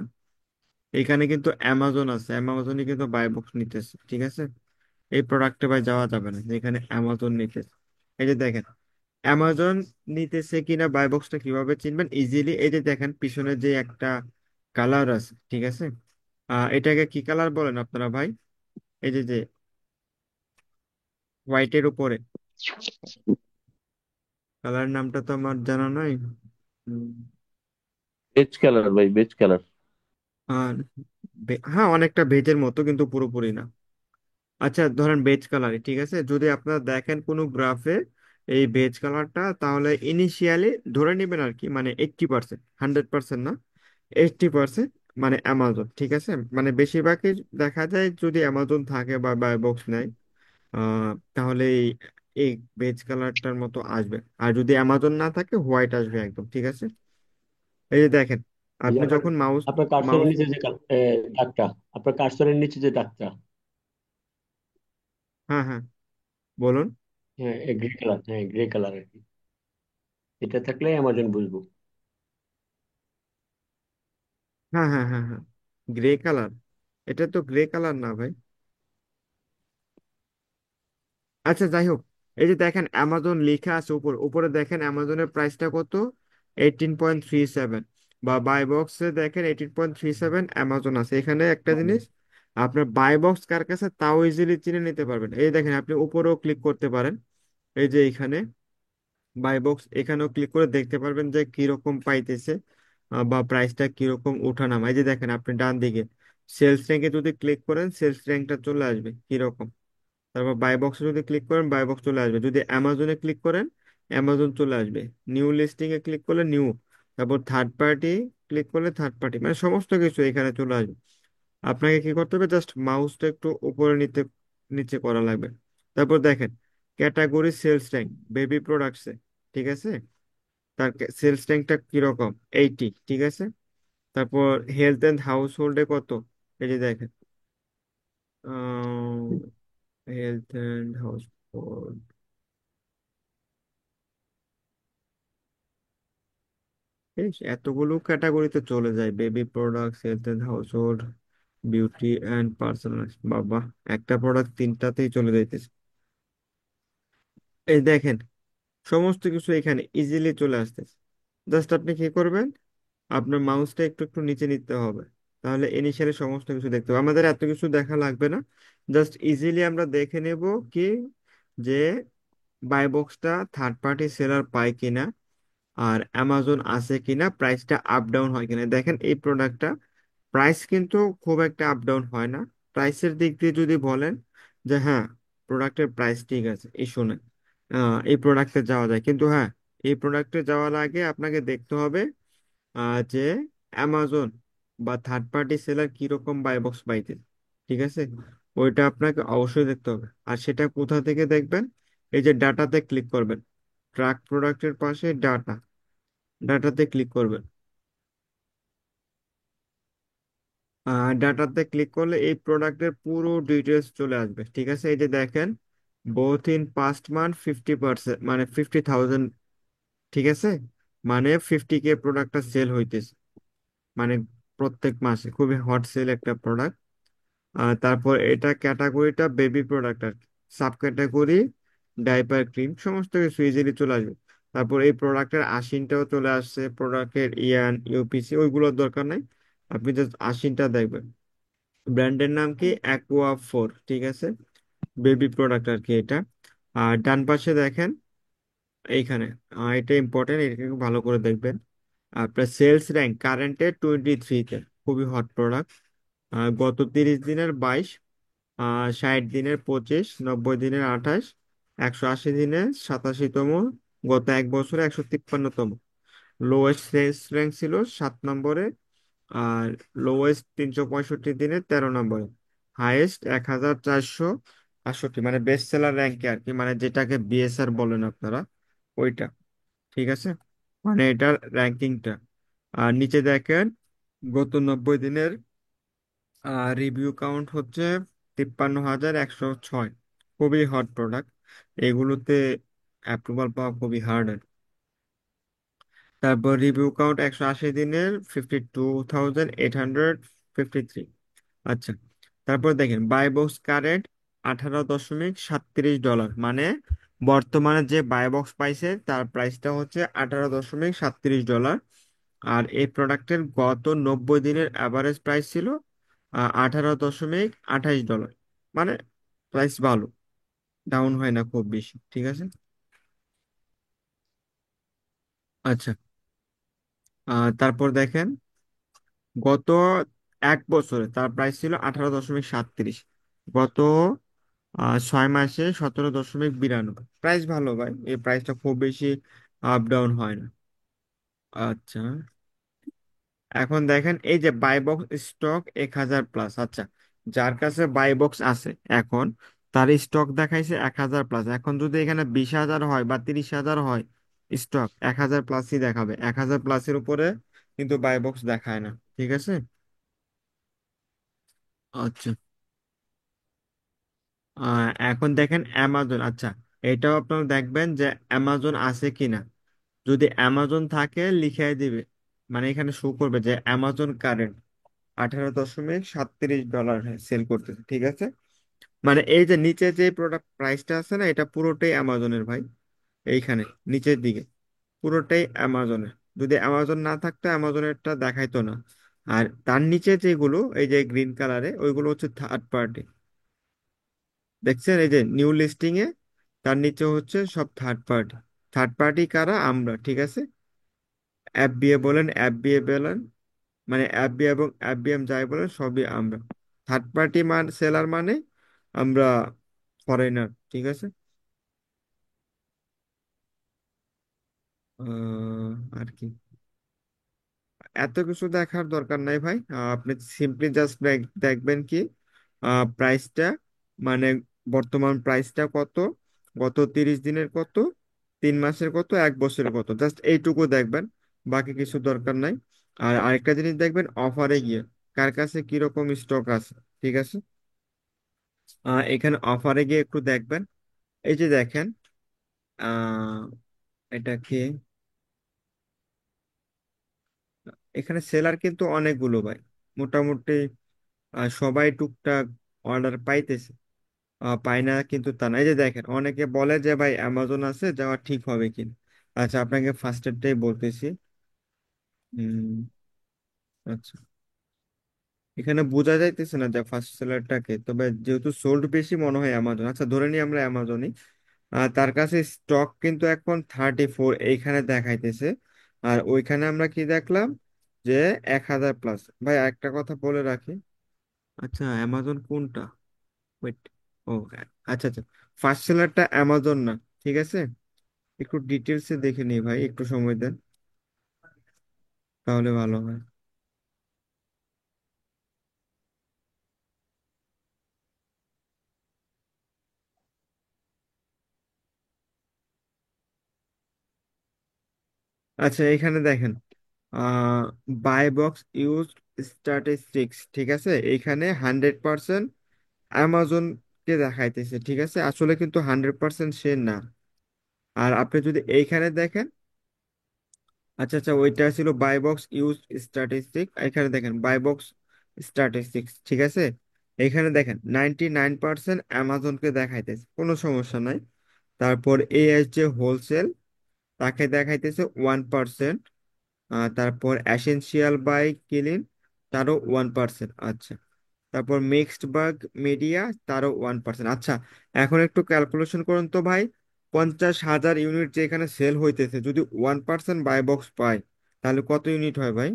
S1: এখানে কিন্তু অ্যামাজন আছে, অ্যামাজনই কিন্তু বাই বক্স নিতেছে, ঠিক আছে। এই প্রোডাক্টে ভাই যাওয়া যাবে না, যেখানে অ্যামাজন নিতেছে। এই যে দেখেন অ্যামাজন নিতেছে কিনা, বাই বক্সটা কিভাবে চিনবেন ইজিলি, এই যে দেখেন পিছনে যে একটা কালার আছে, ঠিক আছে। এটাকে কি কালার বলেন আপনারা ভাই? এই যে যে হোয়াইটের উপরে কালার, নামটা তো আমার জানা নাই। উম,
S8: বেজ কালার ভাই, বেজ কালার।
S1: আর হ্যাঁ, অনেকটা বেজের মতো কিন্তু পুরোপুরি না। আচ্ছা, ধরেন বেজ কালারই, ঠিক আছে। যদি আপনারা দেখেন কোনো গ্রাফে এই বেজ কালারটা, তাহলে ইনিশিয়ালি ধরে নেবেন আর কি, মানে 80%, 100% না, 80% মানে অ্যামাজন, ঠিক আছে। মানে বেশিরভাগই দেখা যায় যদি অ্যামাজন থাকে বা বাই বক্স নেয়, তাহলে এই এই বেজ কালারটার মতো আসবে। আর যদি অ্যামাজন না থাকে, হোয়াইট আসবে একদম, ঠিক আছে। এই যে দেখেন,
S5: এই যে
S1: আপনি
S5: আপনার
S1: যখন মাউস
S5: আপনার কার্সরের
S1: মাউস
S5: নিচে যে দাগটা, আপনার কার্সরের নিচে যে দাগটা।
S1: হ্যাঁ, হ্যাঁ, বলুন।
S5: হ্যাঁ, গ্রে কালার, হ্যাঁ গ্রে কালার আর কি। এটা থাকলে অ্যামাজন বুঝবো।
S1: হ্যাঁ হ্যাঁ হ্যাঁ হ্যাঁ, গ্রে কালার। এটা তো গ্রে কালার না ভাই। আচ্ছা যাই হোক, এই যে দেখেন অ্যামাজন লেখা আছে উপর উপরে, দেখেন অ্যামাজনের প্রাইসটা কত, 18.37। বা বাই বক্সে দেখেন 18.37 অ্যামাজন আছে। এখানে একটা জিনিস, আপনার বাই বক্স কার কাছে তাও ইজিলি চিনে নিতে পারবেন। এই দেখেন আপনি উপরেও ক্লিক করতে পারেন, এই যে এখানে বাই বক্স, এখানেও ক্লিক করে দেখতে পারবেন যে কিরকম পাইতেছে, বা প্রাইসটা কিরকম ওঠানামা। এই যে দেখেন আপনি ডান দিকে সেলস র্যাঙ্কে যদি ক্লিক করেন, সেলস র্যাঙ্কটা চলে আসবে কিরকম। তারপর বাই বক্সে যদি ক্লিক করেন, বাই বক্স চলে আসবে। যদি অ্যামাজনে ক্লিক করেন, অ্যামাজন চলে আসবে। নিউ লিস্টিং এ ক্লিক করলে নিউ, তারপর থার্ড পার্টি ক্লিক করলে থার্ড পার্টি, মানে সমস্ত কিছু এখানে চলে আসবে। আপনাকে কি করতে হবে, জাস্ট মাউসটা একটু উপরে নিতে, নিচে করা লাগবে। তারপর দেখেন ক্যাটাগরি সেলস র্যাঙ্ক বেবি প্রোডাক্টসে, ঠিক আছে, তার সেলস র্যাঙ্কটা কিরকম, 80, ঠিক আছে। তারপর হেলথ এন্ড হাউস হোল্ডে কত, এই যে দেখেন হেলথ এন্ড হাউস হোল্ড, এতগুলো ক্যাটাগরিতে চলে যায়, baby products, health and household, beauty and personal, বাবা একটা প্রোডাক্ট তিনটাতেই চলে যাইতেছে। এই দেখেন সমস্ত কিছু এখানে ইজিলি চলে আসতেছে। জাস্ট আপনি কি করবেন, আপনার মাউসটা একটু একটু নিচে নিতে হবে, তাহলে ইনিশিয়ালি সমস্ত কিছু দেখতে হবে। আমাদের এত কিছু দেখা লাগবে না, জাস্ট ইজিলি আমরা দেখে নেব কি, যে বাই বক্সটা থার্ড পার্টি সেলার পায় কিনা, আর অ্যামাজন আছে কিনা, প্রাইসটা আপ ডাউন হয় কিনা। দেখেন এই প্রোডাক্টটা প্রাইস কিন্তু খুব একটা আপ ডাউন হয় না। প্রাইসের দিক দিয়ে যদি বলেন যে হ্যাঁ প্রোডাক্টের প্রাইস ঠিক আছে, এই শুনে এই প্রোডাক্টে যাওয়া যায়, কিন্তু হ্যাঁ এই প্রোডাক্টে যাওয়ার আগে আপনাকে দেখতে হবে যে অ্যামাজন বা থার্ড পার্টি সেলার কিরকম বাই বক্স পাইতে, ঠিক আছে, ওইটা আপনাকে অবশ্যই দেখতে হবে। আর সেটা কোথা থেকে দেখবেন, এই যে ডাটাতে ক্লিক করবেন, ট্রাক প্রোডাক্টের পাশে ডাটা, ডাটাতে ক্লিক করবেন। ডাটাতে ক্লিক করলে এই প্রোডাক্টের পুরো ডিটেলস চলে আসবে, ঠিক আছে। এই যে দেখেন বোথ ইন পাস্ট মান্থ 50%, মানে 50,000, ঠিক আছে, মানে 50K প্রোডাক্টটা সেল হইতেছে, মানে প্রত্যেক মাসে খুবই হট সেল একটা প্রোডাক্ট। তারপর এটা ক্যাটাগরিটা বেবি প্রোডাক্ট আর সাব ক্যাটাগরি ডাইপার ক্রিম, সমস্ত কিছু ইজিলি চলে আসবে। তারপর এই প্রোডাক্টের আশিনটাও চলে আসছে, প্রোডাক্টের ইয়ান ইউপিসি ওইগুলোর দরকার নাই, আপনি জাস্ট আশিনটা দেখবেন। ব্র্যান্ডের নাম কি, অ্যাকোয়া 4, ঠিক আছে, বেবি প্রোডাক্ট আর কি এটা। আর ডান পাশে দেখেন এইখানে, এটা ইম্পর্টেন্ট, এটাকে খুব ভালো করে দেখবেন। আপনার সেলস র্যাঙ্ক কারেন্টে 23-তে, খুবই হট প্রোডাক্ট। গত 30 দিনের 22, 60 দিনের 25, 90 দিনের 28, 180 দিনে 87তম, গত এক বছরে 153তম। লোয়েস্ট সেলস র্যাঙ্ক ছিল 7 নম্বরে, আর লোয়েস্ট 365 দিনে 13 নম্বরে, হাইয়েস্ট 1468, মানে বেস্ট সেলার র্যাঙ্কে আর কি, মানে যেটাকে বিএসআর বলেন আপনারা, ওইটা, ঠিক আছে, মানে এটার র্যাঙ্কিংটা। আর নিচে দেখেন গত 90 দিনের রিভিউ কাউন্ট হচ্ছে 53,106, খুবই হট প্রোডাক্ট, এগুলোতে অ্যাপ্রুভাল পাওয়া খুবই হার্ড। তারপর রিভিউ কাউন্ট 180 দিনের 52,853। আচ্ছা, তারপর দেখেন বাই বক্স কারেন্ট $18.37, মানে বর্তমানে যে বাই বক্স পাইছে তার প্রাইসটা হচ্ছে $18.37। আর এই প্রোডাক্টের গত 90 দিনের অ্যাভারেজ প্রাইস ছিল $18.28, মানে প্রাইস ভালো, ডাউন হয় না খুব বেশি, ঠিক আছে। আচ্ছা, তারপর দেখেন গত এক বছরে তার প্রাইস ছিল 18.37, গত 6 মাসে 17.92, প্রাইস ভালো ভাই, এই প্রাইসটা খুব বেশি আপ ডাউন হয় না। আচ্ছা, এখন দেখেন এই যে বাই বক্স স্টক 1,000+, আচ্ছা, যার কাছে বাই বক্স আছে এখন, তার স্টক দেখাইছে 1,000+, এখন যদি এখানে 20,000 হয় বা 30,000 হয়, স্টক 1,000+ই দেখাবে, 1,000+-এর উপরে কিন্তু বাই বক্স দেখায় না, ঠিক আছে। আচ্ছা, এখন দেখেন অ্যামাজন, আচ্ছা এটাও আপনারা দেখবেন যে অ্যামাজন আছে কিনা। যদি অ্যামাজন থাকে লিখিয়ে দিবে, মানে এখানে শো করবে যে অ্যামাজন কারেন্ট $18.37 সেল করতেছে, ঠিক আছে। মানে এই যে নিচে যে প্রোডাক্ট প্রাইসটা আছে না, এটা পুরোটাই অ্যামাজনের ভাই। এইখানে নিচের দিকে পুরোটাই অ্যামাজনের। যদি অ্যামাজন না থাকতো অ্যামাজনেরটা দেখাইতো না। আর তার নিচে যেগুলো এই যে গ্রিন কালারে, ওইগুলো হচ্ছে থার্ড পার্টি। দেখছেন এই যে নিউ লিস্টিং এ তার নিচে হচ্ছে সব থার্ড পার্টি। থার্ড পার্টি কারা? আমরা, ঠিক আছে। এফবিএ বলেন, এফবিএ বলেন, মানে এফবিএ এবং এফবিএম যাই বলেন সবই আমরা। থার্ড পার্টি সেলার মানে আমরা ফরেনার, ঠিক আছে। আর কি, এত কিছু দেখার দরকার নাই ভাই। আপনি সিম্পলি জাস্ট দেখবেন কি প্রাইসটা, মানে বর্তমান প্রাইসটা কত, গত 30 দিনের কত, 3 মাসের কত, 1 বছরের কত, জাস্ট এইটুকু দেখবেন। বাকি কিছু দরকার নাই। আর আরেকটা জিনিস দেখবেন অফারে গিয়ে কার কাছে কিরকম স্টক আছে, ঠিক আছে। এখানে অফারে গিয়ে একটু দেখবেন। এই যে দেখেন, আহ এটা কি, এখানে সেলার কিন্তু অনেকগুলো ভাই, মোটামুটি সবাই টুকটাক অর্ডার পাইতেছে। পায় না কিন্তু তা না। এই যে দেখেন অনেকে বলে যে ভাই অ্যামাজন আছে, যাওয়া ঠিক হবে কিনা। আচ্ছা আপনাকে ফার্স্ট এডটাই বলতেছি। হুম, আচ্ছা, এখানে বোঝা যাইতেছে না যে ফার্স্ট সেলারটাকে, তবে যেহেতু সোল্ড বেশি মনে হয় অ্যামাজন। আচ্ছা ধরে নিই আমরা অ্যামাজনই। তার কাছে স্টক কিন্তু এখন 34 এইখানে দেখাইতেছে। আর ওইখানে আমরা কি দেখলাম যে 1,000 প্লাস। ভাই একটা কথা বলে রাখি, আচ্ছা অ্যামাজন কোনটা, ওয়েট, ও আচ্ছা আচ্ছা, ফার্স্ট সেলারটা অ্যামাজন না, ঠিক আছে। একটু ডিটেলসে দেখে নিই ভাই, একটু সময় দেন, তাহলে ভালো হয়। আচ্ছা এখানে দেখেন, বাই বক্স ইউজ স্ট্যাটিস্টিক্স, ঠিক আছে। এখানে 100% অ্যামাজন কে দেখাইতেছে, ঠিক আছে। আসলে কিন্তু 100% সে না। আর আপনি যদি এইখানে দেখেন, আচ্ছা আচ্ছা, ওইটা ছিল বাই বক্স ইউজ স্ট্যাটিস্টিক। এখানে দেখেন বাই বক্স স্ট্যাটিস্টিক্স, ঠিক আছে। এখানে দেখেন 99% অ্যামাজনকে দেখাইতেছে, কোনো সমস্যা নাই। তারপর এএস যে হোলসেল, তাকে দেখাইতেছে 1%। তারপর অ্যাসেনশিয়াল বাই কিলিন, তারও 1%। আচ্ছা, তারপর মিক্সড বাগ মিডিয়া, তারও 1%। আচ্ছা, এখন একটু ক্যালকুলেশন করুন তো ভাই, 50,000 ইউনিট যে এখানে সেল হইতেছে, যদি 1% বাই বক্স পায় তাহলে কত ইউনিট হয় ভাই?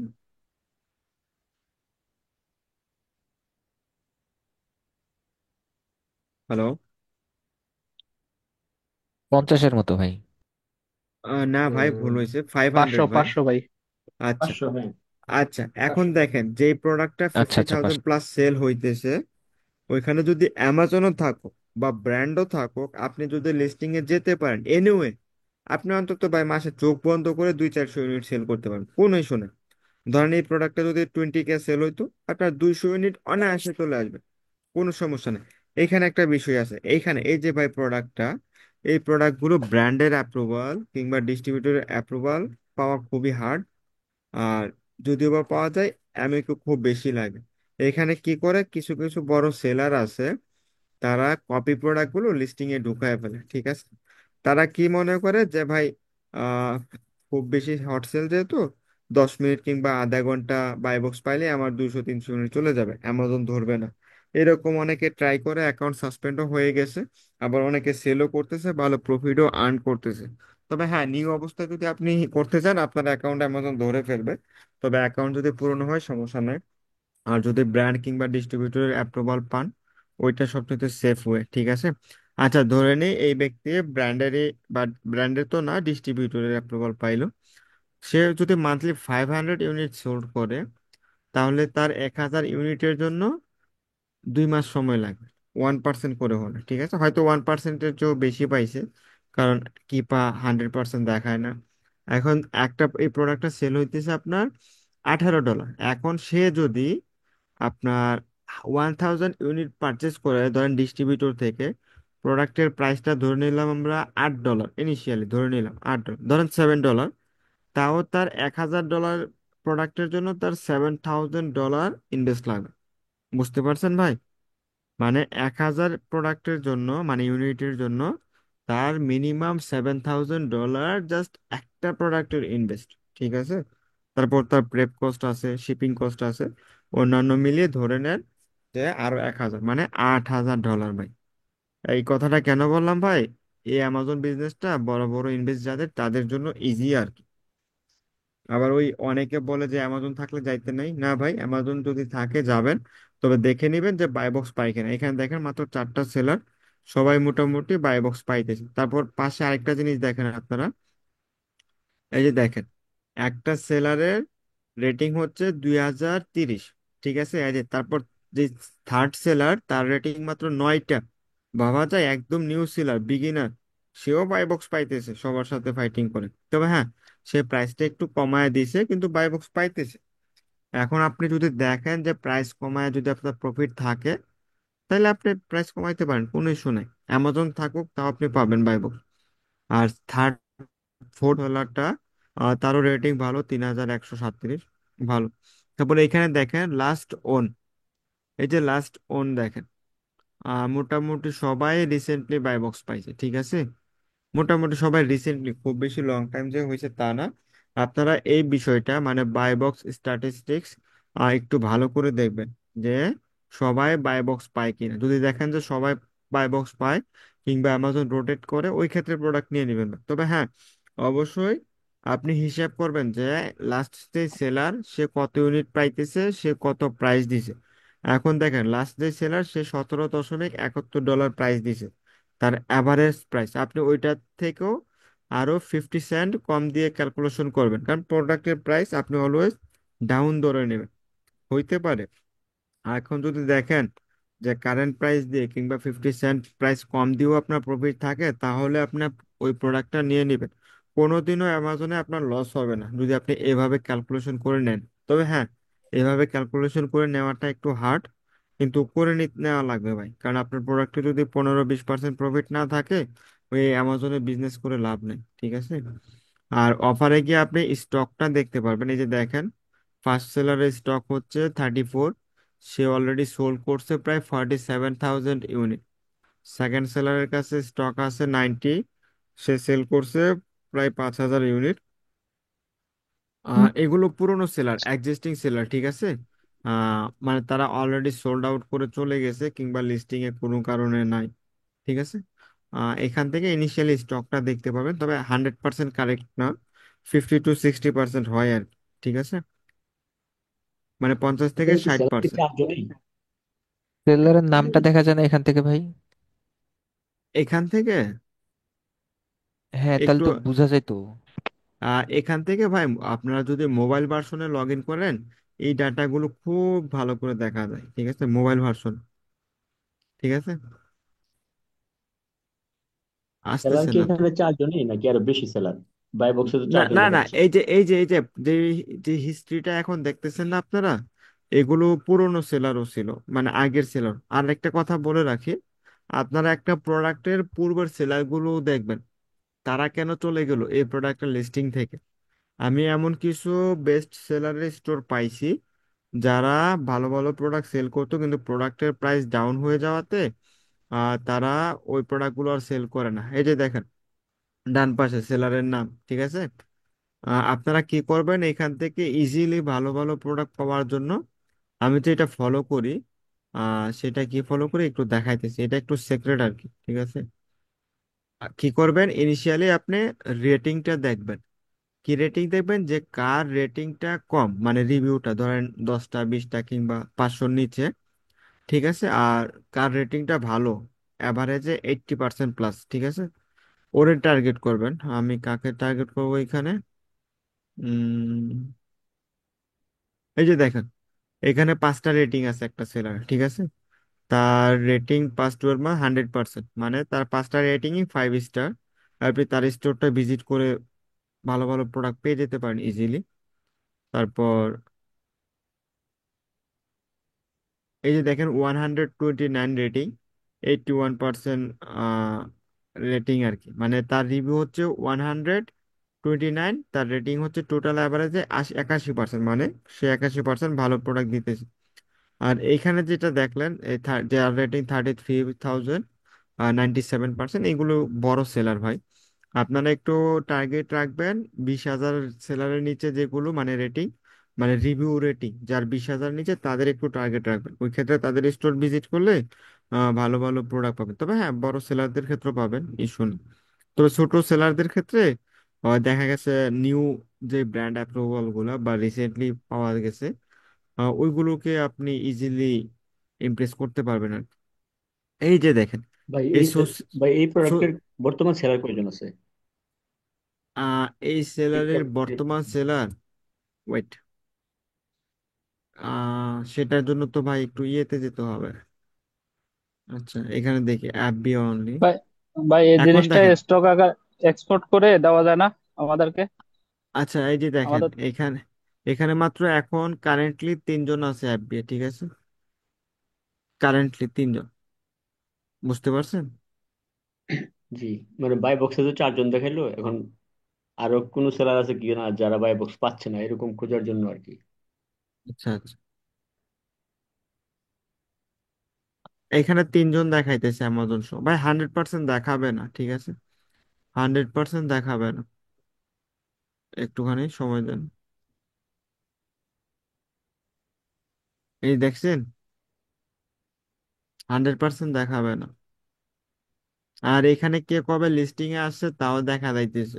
S1: হ্যালো।
S4: 50-এর মতো ভাই।
S1: না ভাই, ভুল
S5: উম,
S1: হয়েছে, 500
S6: পাঁচশো
S1: ভাই।
S6: পাঁচশো ভাই।
S1: আচ্ছা
S5: 500, হ্যাঁ।
S1: আচ্ছা, এখন
S5: 500।
S1: দেখেন যেই প্রোডাক্টটা
S4: আচ্ছা
S1: ফিফটি
S4: আচ্ছা,
S1: থাউজেন্ড
S4: 500।
S1: প্লাস সেল হইতেছে, ওইখানে যদি অ্যামাজনও থাকুক বা ব্র্যান্ডও থাকুক, আপনি যদি লিস্টিং এ যেতে পারেন এনিওয়ে, আপনি অন্তত ভাই মাসে চোখ বন্ধ করে 200-400 ইউনিট সেল করতে পারেন, কোনো ইস্যু নেই। ধরেন এই প্রোডাক্টটা যদি 20K সেল হইতো, আপনার 200 ইউনিট অনায়াসে চলে আসবে, কোনো সমস্যা নেই। এইখানে একটা বিষয় আছে, এইখানে এই যে ভাই প্রোডাক্টটা, এই প্রোডাক্টগুলো ব্র্যান্ডের অ্যাপ্রুভাল কিংবা ডিস্ট্রিবিউটরের অ্যাপ্রুভাল পাওয়া খুবই হার্ড। আর যদিও বা পাওয়া যায়, এমএকিউ খুব বেশি লাগে। এখানে কি করে, কিছু কিছু বড় সেলার আছে, তারা কপি প্রোডাক্ট গুলো লিস্টিং এ ঢুকায় ফেলে, ঠিক আছে। তারা কি মনে করে যে ভাই আহ খুব বেশি হট সেল যেহেতু, 10 মিনিট কিংবা আধা ঘন্টা বাই বক্স পাইলে আমার 200-300 ইউনিট চলে যাবে, অ্যামাজন ধরবে না। এরকম অনেকে ট্রাই করে, অ্যাকাউন্ট সাসপেন্ডও হয়ে গেছে। আবার অনেকে সেলও করতেছে, ভালো প্রফিটও আর্ন করতেছে। তবে হ্যাঁ, নিউ অবস্থায় যদি আপনি করতে চান, আপনার অ্যাকাউন্ট অ্যামাজন ধরে ফেলবে। তবে অ্যাকাউন্ট যদি পুরনো হয় সমস্যা নেই। আর যদি ব্র্যান্ড কিংবা ডিস্ট্রিবিউটরের অ্যাপ্রুভাল পান, ওইটা সবচেয়ে সেফ ওয়ে, ঠিক আছে। আচ্ছা ধরে নেই এই ব্যক্তি ব্র্যান্ডেরই, বা ব্র্যান্ডের তো না, ডিস্ট্রিবিউটরের অ্যাপ্রুভাল পাইলো। সে যদি মান্থলি 500 ইউনিট সোল্ড করে, তাহলে তার 1,000 ইউনিটের জন্য 2 মাস সময় লাগবে, 1% করে হলে, ঠিক আছে। হয়তো 1%-এর চেয়েও বেশি পাইছে, কারণ কিপা 100% দেখায় না। এখন একটা এই প্রোডাক্টটা সেল হইতেছে আপনার $18। এখন সে যদি আপনার 1,000 ইউনিট পারচেস করে ধরেন ডিস্ট্রিবিউটর থেকে, প্রোডাক্টের প্রাইসটা ধরে নিলাম আমরা $8, ইনিশিয়ালি ধরে নিলাম $8, ধরেন $7, তাও তার $1,000 প্রোডাক্টের জন্য তার $7,000 ইনভেস্ট লাগবে। বুঝতে পারছেন ভাই? মানে 1,000 প্রোডাক্টের জন্য, মানে ইউনিটের জন্য তার মিনিমাম $7,000 জাস্ট একটা প্রোডাক্টের ইনভেস্ট। ঠিক আছে? তারপর তার প্রেপ কস্ট আছে, শিপিং কস্ট আছে, অন্যান্য মিলিয়ে ধরে নেন যে আরো 1,000, মানে $8,000 ভাই। এই কথাটা কেন বললাম ভাই? এই অ্যামাজন বিজনেসটা বড় বড় ইনভেস্ট যাদের, তাদের জন্য ইজি আর কি। আবার ওই অনেকে বলে যে অ্যামাজন থাকলে যাইতে নেই, না ভাই, অ্যামাজন যদি থাকে যাবেন, তবে দেখে নেবেন যে বাই বক্স পাই কিনা। এখানে দেখেন মাত্র 4টা সেলার, সবাই মোটামুটি বাই বক্স পাইতেছে। তারপর পাশে আরেকটা জিনিস দেখেন আপনারা, এই যে দেখেন একটা সেলারের রেটিং হচ্ছে 2030। ঠিক আছে? এই যে তারপর যে থার্ড সেলার, তার রেটিং মাত্র 9টা। ভাবা যায়, একদম নিউ সেলার, বিগিনার, সেও বাই বক্স পাইতেছে সবার সাথে ফাইটিং করে। তবে হ্যাঁ, সে প্রাইসটা একটু কমায় দিছে, কিন্তু বাই বক্স পাইতেছে। এখন আপনি যদি দেখেন যে প্রাইস কমায় যদি আপনার প্রফিট থাকে, তাহলে আপনি প্রাইস কমাইতে পারেন, কোনো ইস্যু নাই। অ্যামাজন থাকুক তাও আপনি পাবেন বাই বক্স। আর থার্ড, ফোর্থ হোল্ডারটা, তারও রেটিং ভালো, 3,137, ভালো। তারপরে এখানে দেখেন লাস্ট ওন, এই যে লাস্ট ওন দেখেন, মোটামুটি সবাই রিসেন্টলি বাই বক্স পাইছে। ঠিক আছে? মোটামুটি সবাই রিসেন্টলি, খুব বেশি লং টাইম যে হয়েছে তা না। আপনারা এই বিষয়টা মানে বাই বক্স স্ট্যাটিস্টিক্স একটু ভালো করে দেখবেন যে সবাই বাই বক্স পায় কিনা। যদি দেখেন যে সবাই বাই বক্স পায় কিংবা অ্যামাজন রোটেট করে, ওই ক্ষেত্রে প্রোডাক্ট নিয়ে নেবেন না। তবে হ্যাঁ, অবশ্যই আপনি হিসাব করবেন যে লাস্ট যে সেলার সে কত ইউনিট পাইতেছে, সে কত প্রাইস দিছে। এখন দেখেন লাস্ট যে সেলার সে $17.71 প্রাইস দিছে, তার অ্যাভারেজ প্রাইস। আপনি ওইটার থেকেও আরো 50 সেন্ট কম দিয়ে ক্যালকুলেশন করবেন, কারণ প্রোডাক্টের প্রাইস আপনি অলওয়েজ ডাউন ধরে নেবেন। হইতে পারে আর এখন যদি দেখেন যে কারেন্ট প্রাইস দিয়ে কিংবা 50 সেন্ট প্রাইস কম দিয়েও আপনার প্রফিট থাকে, তাহলে আপনার ওই প্রোডাক্টটা নিয়ে নেবেন। কোনোদিনও অ্যামাজনে আপনার লস হবে না যদি আপনি এভাবে ক্যালকুলেশন করে নেন। তবে হ্যাঁ, এভাবে ক্যালকুলেশন করে নেওয়াটা একটু হার্ড, কিন্তু করে নেওয়া লাগবে ভাই, কারণ আপনার প্রোডাক্টে যদি 15-20% প্রফিট না থাকে, ওই অ্যামাজনে বিজনেস করে লাভ নেই। ঠিক আছে? আর অফারে গিয়ে আপনি স্টকটা দেখতে পারবেন। এই যে দেখেন, ফার্স্ট সেলারের স্টক হচ্ছে 34, সে অলরেডি সোল্ড করছে প্রায় 47,000 ইউনিট। সেকেন্ড সেলারের কাছে স্টক আছে 90, সে সেল করছে প্রায় 5,000 ইউনিট। এগুলো পুরনো সেলার, এক্সিস্টিং সেলার। ঠিক আছে? মানে তারা অলরেডি সোল্ড আউট করে চলে গেছে কিংবা লিস্টিং এ কোনো কারণে নাই। ঠিক আছে? এখান থেকে ইনিশিয়ালি স্টকটা দেখতে পাবেন, তবে 100% কারেক্ট না, 50-60% হয় আর কি। ঠিক আছে? মানে 50 থেকে
S5: এখানে কি
S1: ষাট
S5: স্যালারি
S1: পার্সেন্ট
S5: চারজনই?
S4: সেলারের নামটা দেখা যায় না এখান থেকে ভাই?
S1: এখান থেকে
S4: হ্যাঁ, তাহলে
S1: একটু,
S4: তো বোঝা যায় তো।
S1: এখান থেকে ভাই, আপনারা যদি মোবাইল ভার্সনে লগ ইন করেন, এই ডাটাগুলো খুব ভালো করে দেখা যায়। ঠিক আছে? Mobile version. ঠিক আছে?
S5: সেলার
S1: আসতেছে
S5: কি
S1: না তো?
S5: এখানে চারজনই নাকি আরো বেশি সেলার? বাই বক্সে তো
S1: না
S5: চারজন
S1: না না,
S5: দেখাচ্ছে।
S1: এই যে যে যে হিস্ট্রিটা এখন দেখতেছেন না আপনারা, এগুলো পুরনো সেলারও ছিল, মানে আগের সেলার। আর একটা কথা বলে রাখি, আপনারা একটা প্রোডাক্টের পূর্বের সেলার গুলো দেখবেন, তারা কেন চলে গেল এই প্রোডাক্টের লিস্টিং থেকে। আমি এমন কিছু বেস্ট সেলারের স্টোর পাইছি যারা ভালো ভালো প্রোডাক্ট সেল করতো, কিন্তু প্রোডাক্টের প্রাইস ডাউন হয়ে যাওয়াতে তারা ওই প্রোডাক্টগুলো আর সেল করে না। এই যে দেখেন ডান পাশে সেলারের নাম। ঠিক আছে? আপনারা কি করবেন, এখান থেকে ইজিলি ভালো ভালো প্রোডাক্ট পাওয়ার জন্য আমি তো এটা ফলো করি। সেটা কি ফলো করি একটু দেখাইতেছি, এটা একটু সিক্রেট আর কি। ঠিক আছে? কি করবেন, ইনিশিয়ালি আপনি রেটিংটা দেখবেন। কি রেটিং দেখবেন, যে কার রেটিংটা কম, মানে রিভিউটা ধরেন 10টা 20টা কিংবা 500-র নিচে। ঠিক আছে? আর কার রেটিংটা ভালো, অ্যাভারেজে 80% প্লাস। ঠিক আছে? ওরে টার্গেট করবেন। আমি কাকে টার্গেট করবো এখানে, উম, এই যে দেখেন এখানে 5টা রেটিং আছে একটা সেলার। ঠিক আছে? তার রেটিং পাঁচ টু এর 100%, মানে তার 5টা রেটিংই 5 স্টার। আপনি তার স্টোরটা ভিজিট করে ভালো ভালো প্রোডাক্ট পেয়ে যেতে পারেন ইজিলি। তারপর এই যে দেখেন 129 রেটিং, 81% রেটিং আর কি, মানে তার রিভিউ হচ্ছে 129, তার রেটিং হচ্ছে টোটাল অ্যাভারেজে 81%, মানে সে 81% ভালো প্রোডাক্ট দিতেছে। আর এইখানে যেটা দেখলেন যার রেটিং 33,000, 97%, এগুলো বড় সেলার ভাই। আপনারা একটু টার্গেট রাখবেন 20,000 সেলারের নিচে, যেগুলো মানে রেটিং, মানে রিভিউ রেটিং যার 20,000 নিচে, তাদের একটু টার্গেট রাখবেন। ওই ক্ষেত্রে তাদের স্টোর ভিজিট করলে ভালো ভালো প্রোডাক্ট পাবেন। তবে হ্যাঁ, বড় সেলারদের ক্ষেত্রে পাবেন, ইস্যু নেই। তবে ছোট সেলারদের ক্ষেত্রে দেখা গেছে নিউ যে ব্র্যান্ড অ্যাপ্রুভাল গুলা বা রিসেন্টলি পাওয়া গেছে, ওইগুলোকে আপনি ইজিলি ইমপ্রেস করতে পারবেন আর কি। এই যে দেখেন,
S5: ভাই
S1: এই
S5: এই
S1: সোস
S5: ভাই এই
S1: সো-
S5: প্রোডাক্টের বর্তমান সেলার কয়জন আছে?
S1: এই
S5: এই
S1: সেলারের
S5: প্রোডাক্টের
S1: বর্তমান সেলার, ওয়েট, সেটার জন্য তো ভাই একটু ইয়েতে যেতে হবে। আচ্ছা, এখানে দেখি অ্যাপ বি অনলি।
S9: ভাই ভাই এই
S1: এখন
S9: জিনিসটা
S1: দেখেন,
S9: স্টক আকার এক্সপোর্ট করে দেওয়া যায় না আমাদেরকে?
S1: আচ্ছা এই যে দেখেন,
S9: আমাদের
S1: এখানে এখানে মাত্র এখন কারেন্টলি 3 জন আছে অ্যাপ বি, ঠিক আছে? কারেন্টলি 3 জন, বুঝতে পারছেন?
S5: জি, মানে বাই বক্সে তো 4জন দেখাইলো, এখন আরো কোন সেলার আছে কি না যারা বাই বক্স পাচ্ছে না, এরকম খোঁজার জন্য আর কি।
S1: আচ্ছা আচ্ছা, এখানে 3 জন দেখাইতেছে অ্যামাজন শো ভাই, 100% দেখাবে না, ঠিক আছে? 100% দেখাবে না, একটুখানি সময় দেন। এই দেখছেন, 100% দেখাবে না। আর এখানে কে কবে লিস্টিং এ আসছে তাও দেখা যাইতেছে।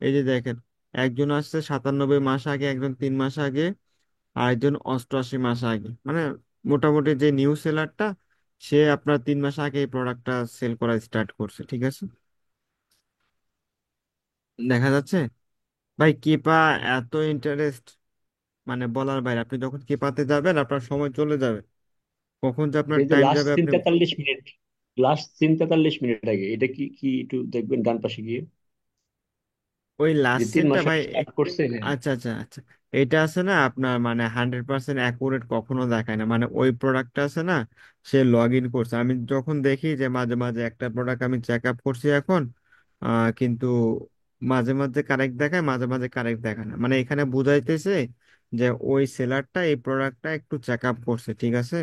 S1: এই যে দেখেন, একজন আসছে 97 মাস আগে, একজন 3 মাস আগে, আর একজন 88 মাস আগে। মানে মোটামুটি যে নিউ সেলারটা, সে আপনার 3 মাস আগে এই প্রোডাক্টটা সেল করা স্টার্ট করছে, ঠিক আছে? দেখা যাচ্ছে ভাই, কিপা এত ইন্টারেস্ট, মানে বলার বাইরে। আপনি যখন কিপাতে যাবেন আপনার সময় চলে যাবে, কখন যে আপনার
S5: এই যে
S1: টাইম
S5: লাস্ট
S1: যাবে
S5: সিন
S1: আপনি।
S5: 43 মিনিট, লাস্ট সিন 43 মিনিট আগে এটা কি কি একটু দেখবেন ডান পাশে গিয়ে,
S1: ওই
S5: যে
S1: লাস্ট
S5: তিন
S1: সিনটা
S5: মাস
S1: ভাই,
S5: আগে স্টার্ট করছে, হ্যাঁ।
S1: আচ্ছা আচ্ছা আচ্ছা, এটা আছে না আপনার, মানে 100% অ্যাকুরেট কখনো দেখায় না। মানে ওই প্রোডাক্টটা আছে না, সে লগ ইন করছে। আমি যখন দেখি যে মাঝে মাঝে একটা প্রোডাক্ট আমি চেক আপ করছি এখন, কিন্তু মাঝে মাঝে কারেক্ট দেখায়, মাঝে মাঝে কারেক্ট দেখায় না। মানে এখানে বুঝাইতেছে যে ওই সেলারটা এই প্রোডাক্টটা একটু চেক আপ করছে, ঠিক আছে?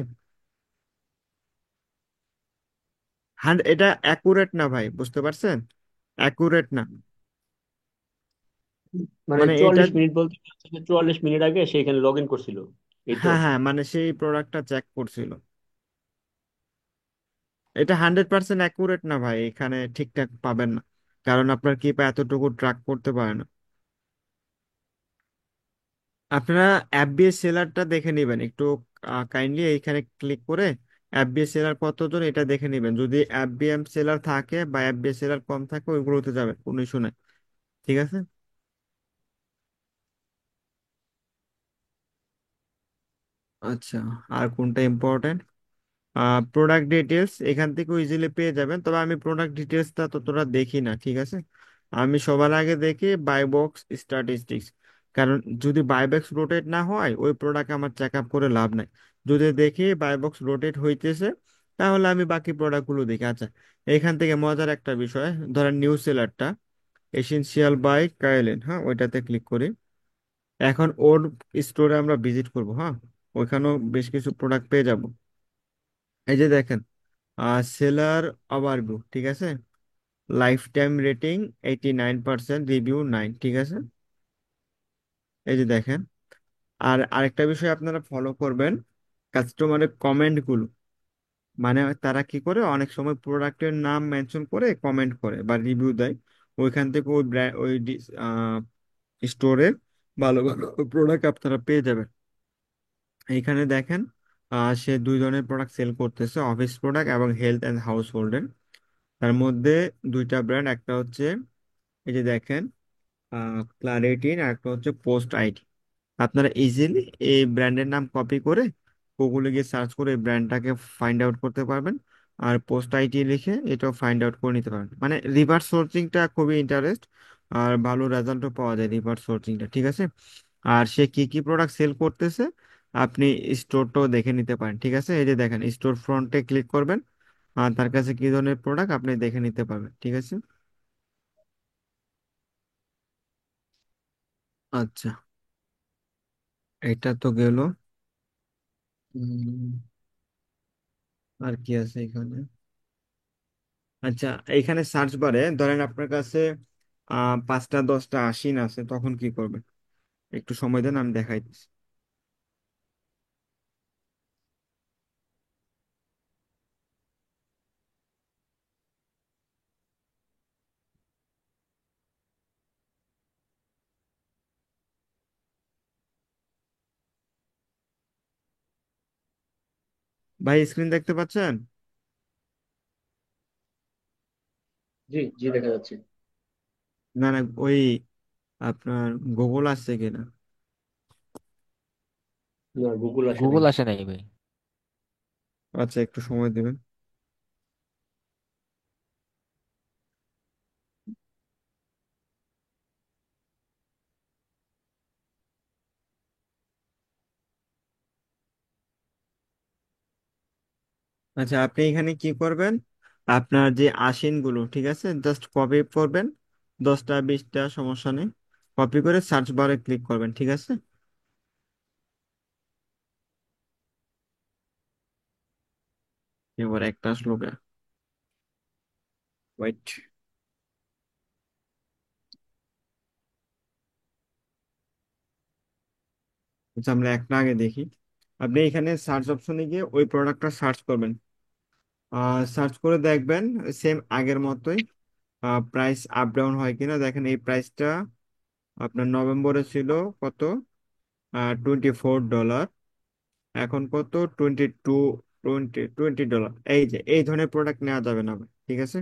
S1: এটা অ্যাকুরেট না ভাই, বুঝতে পারছেন? অ্যাকুরেট না।
S5: মানে
S1: মানে এটা,
S5: 44 মিনিট বলতে কি হচ্ছে যে 44 মিনিট আগে সেখানে লগ ইন করছিল, এই তো।
S1: হ্যাঁ হ্যাঁ, মানে সেই প্রোডাক্টটা চেক করছিল। এটা 100% অ্যাকুরেট না ভাই, এখানে ঠিকঠাক পাবেন না, কারণ আপনার কিপা এতটুকু ট্র্যাক করতে পারে না। আপনারা অ্যাপবিএস সেলারটা দেখে নেবেন একটু, কাইন্ডলি এইখানে ক্লিক করে অ্যাপবিএস সেলার কতজন এটা দেখে নেবেন। যদি অ্যাপবিএম সেলার থাকে বা অ্যাপবিএস সেলার কম থাকে, ওইগুলোতে যাবেন, কোনো ইস্যু নাই, ঠিক আছে? আচ্ছা, আর কোনটা ইম্পর্টেন্ট? প্রোডাক্ট ডিটেলস এখান থেকে ইজিলি পেয়ে যাবেন, তবে আমি প্রোডাক্ট ডিটেলসটা ততটা দেখি না, ঠিক আছে? আমি সবার আগে দেখি বাই বক্স স্ট্যাটিস্টিক্স, কারণ যদি বাই বক্স রোটেট না হয় ওই প্রোডাক্ট আমার চেক আপ করে লাভ নাই। যদি দেখি বাই বক্স রোটেট হইতেছে, তাহলে আমি বাকি প্রোডাক্টগুলো দেখি। আচ্ছা, এখান থেকে মজার একটা বিষয়, ধরেন নিউ সেলারটা এসেনশিয়াল বাই কাইলেন, হ্যাঁ, ওইটাতে ক্লিক করি। এখন ওর স্টোরে আমরা ভিজিট করব, হ্যাঁ, ওইখানেও বেশ কিছু প্রোডাক্ট পেয়ে যাব। এই যে দেখেন, সেলার ওভারভিউ, ঠিক আছে? লাইফ টাইম রেটিং 89%, রিভিউ 9, ঠিক আছে? এই যে দেখেন। আর আরেকটা বিষয় আপনারা ফলো করবেন, কাস্টমারের কমেন্ট গুলো। মানে তারা কি করে, অনেক সময় প্রোডাক্টের নাম মেনশন করে কমেন্ট করে বা রিভিউ দেয়, ওইখান থেকে ওই ব্র্যান্ড ওই স্টোরের ভালো ভালো প্রোডাক্ট আপনারা পেয়ে যাবেন। এইখানে দেখেন, সে 2 ধরনের প্রোডাক্ট সেল করতেছে, অফিস প্রোডাক্ট এবং হেলথ অ্যান্ড হাউস হোল্ডের। তার মধ্যে 2টা ব্র্যান্ড, একটা হচ্ছে এই যে দেখেন ক্লারিটিন, আর একটা হচ্ছে পোস্ট আইডি। আপনারা ইজিলি এই ব্র্যান্ডের নাম কপি করে গুগলে গিয়ে সার্চ করে এই ব্র্যান্ডটাকে ফাইন্ড আউট করতে পারবেন। আর পোস্ট আইডি লিখে এটাও ফাইন্ড আউট করে নিতে পারবেন। মানে রিভার্স সোর্সিংটা খুবই ইন্টারেস্ট, আর ভালো রেজাল্টও পাওয়া যায় রিভার্স সোর্সিংটা, ঠিক আছে? আর সে কি কি প্রোডাক্ট সেল করতেছে আপনি স্টোরটাও দেখে নিতে পারেন, ঠিক আছে? এই যে দেখেন, স্টোর ফ্রন্টে ক্লিক করবেন, আর তার কাছে কি ধরনের প্রোডাক্ট আপনি দেখে নিতে পারবেন, ঠিক আছে। আচ্ছা, এটা তো গেল। উম, আর কি আছে এখানে? আচ্ছা, এখানে সার্চ বারে ধরেন আপনার কাছে 5টা 10টা আশিন আছে, তখন কি করবেন? একটু সময় দেন, আমি দেখাই দিচ্ছি। ভাই স্ক্রিন দেখতে পাচ্ছেন?
S5: জি জি, দেখা যাচ্ছে।
S1: না না, ওই আপনার গুগল আসছে কিনা?
S5: না, গুগল আসে নাই।
S4: গুগল আসে নাই ভাই।
S1: আচ্ছা, একটু সময় দেবেন। আচ্ছা, আপনি এখানে কি করবেন? আপনার যে আশিন গুলো, ঠিক আছে, জাস্ট কপি করবেন। 10টা 20টা সমস্যা নেই। কপি করে সার্চ বারে ক্লিক করবেন, ঠিক আছে। এবার একটা আসলো গা। ওয়েট। আচ্ছা, আমরা একটা আগে দেখি। আপনি এখানে সার্চ অপশনে গিয়ে ওই প্রোডাক্টটা সার্চ করবেন। সার্চ করে দেখবেন সেম আগের মতোই প্রাইস আপ ডাউন হয় কিনা। দেখেন এই প্রাইসটা আপনার নভেম্বরে ছিল কত, $24। এখন কত, 20 $20 এই ধরনের প্রোডাক্ট নেওয়া যাবে না ভাই, ঠিক আছে।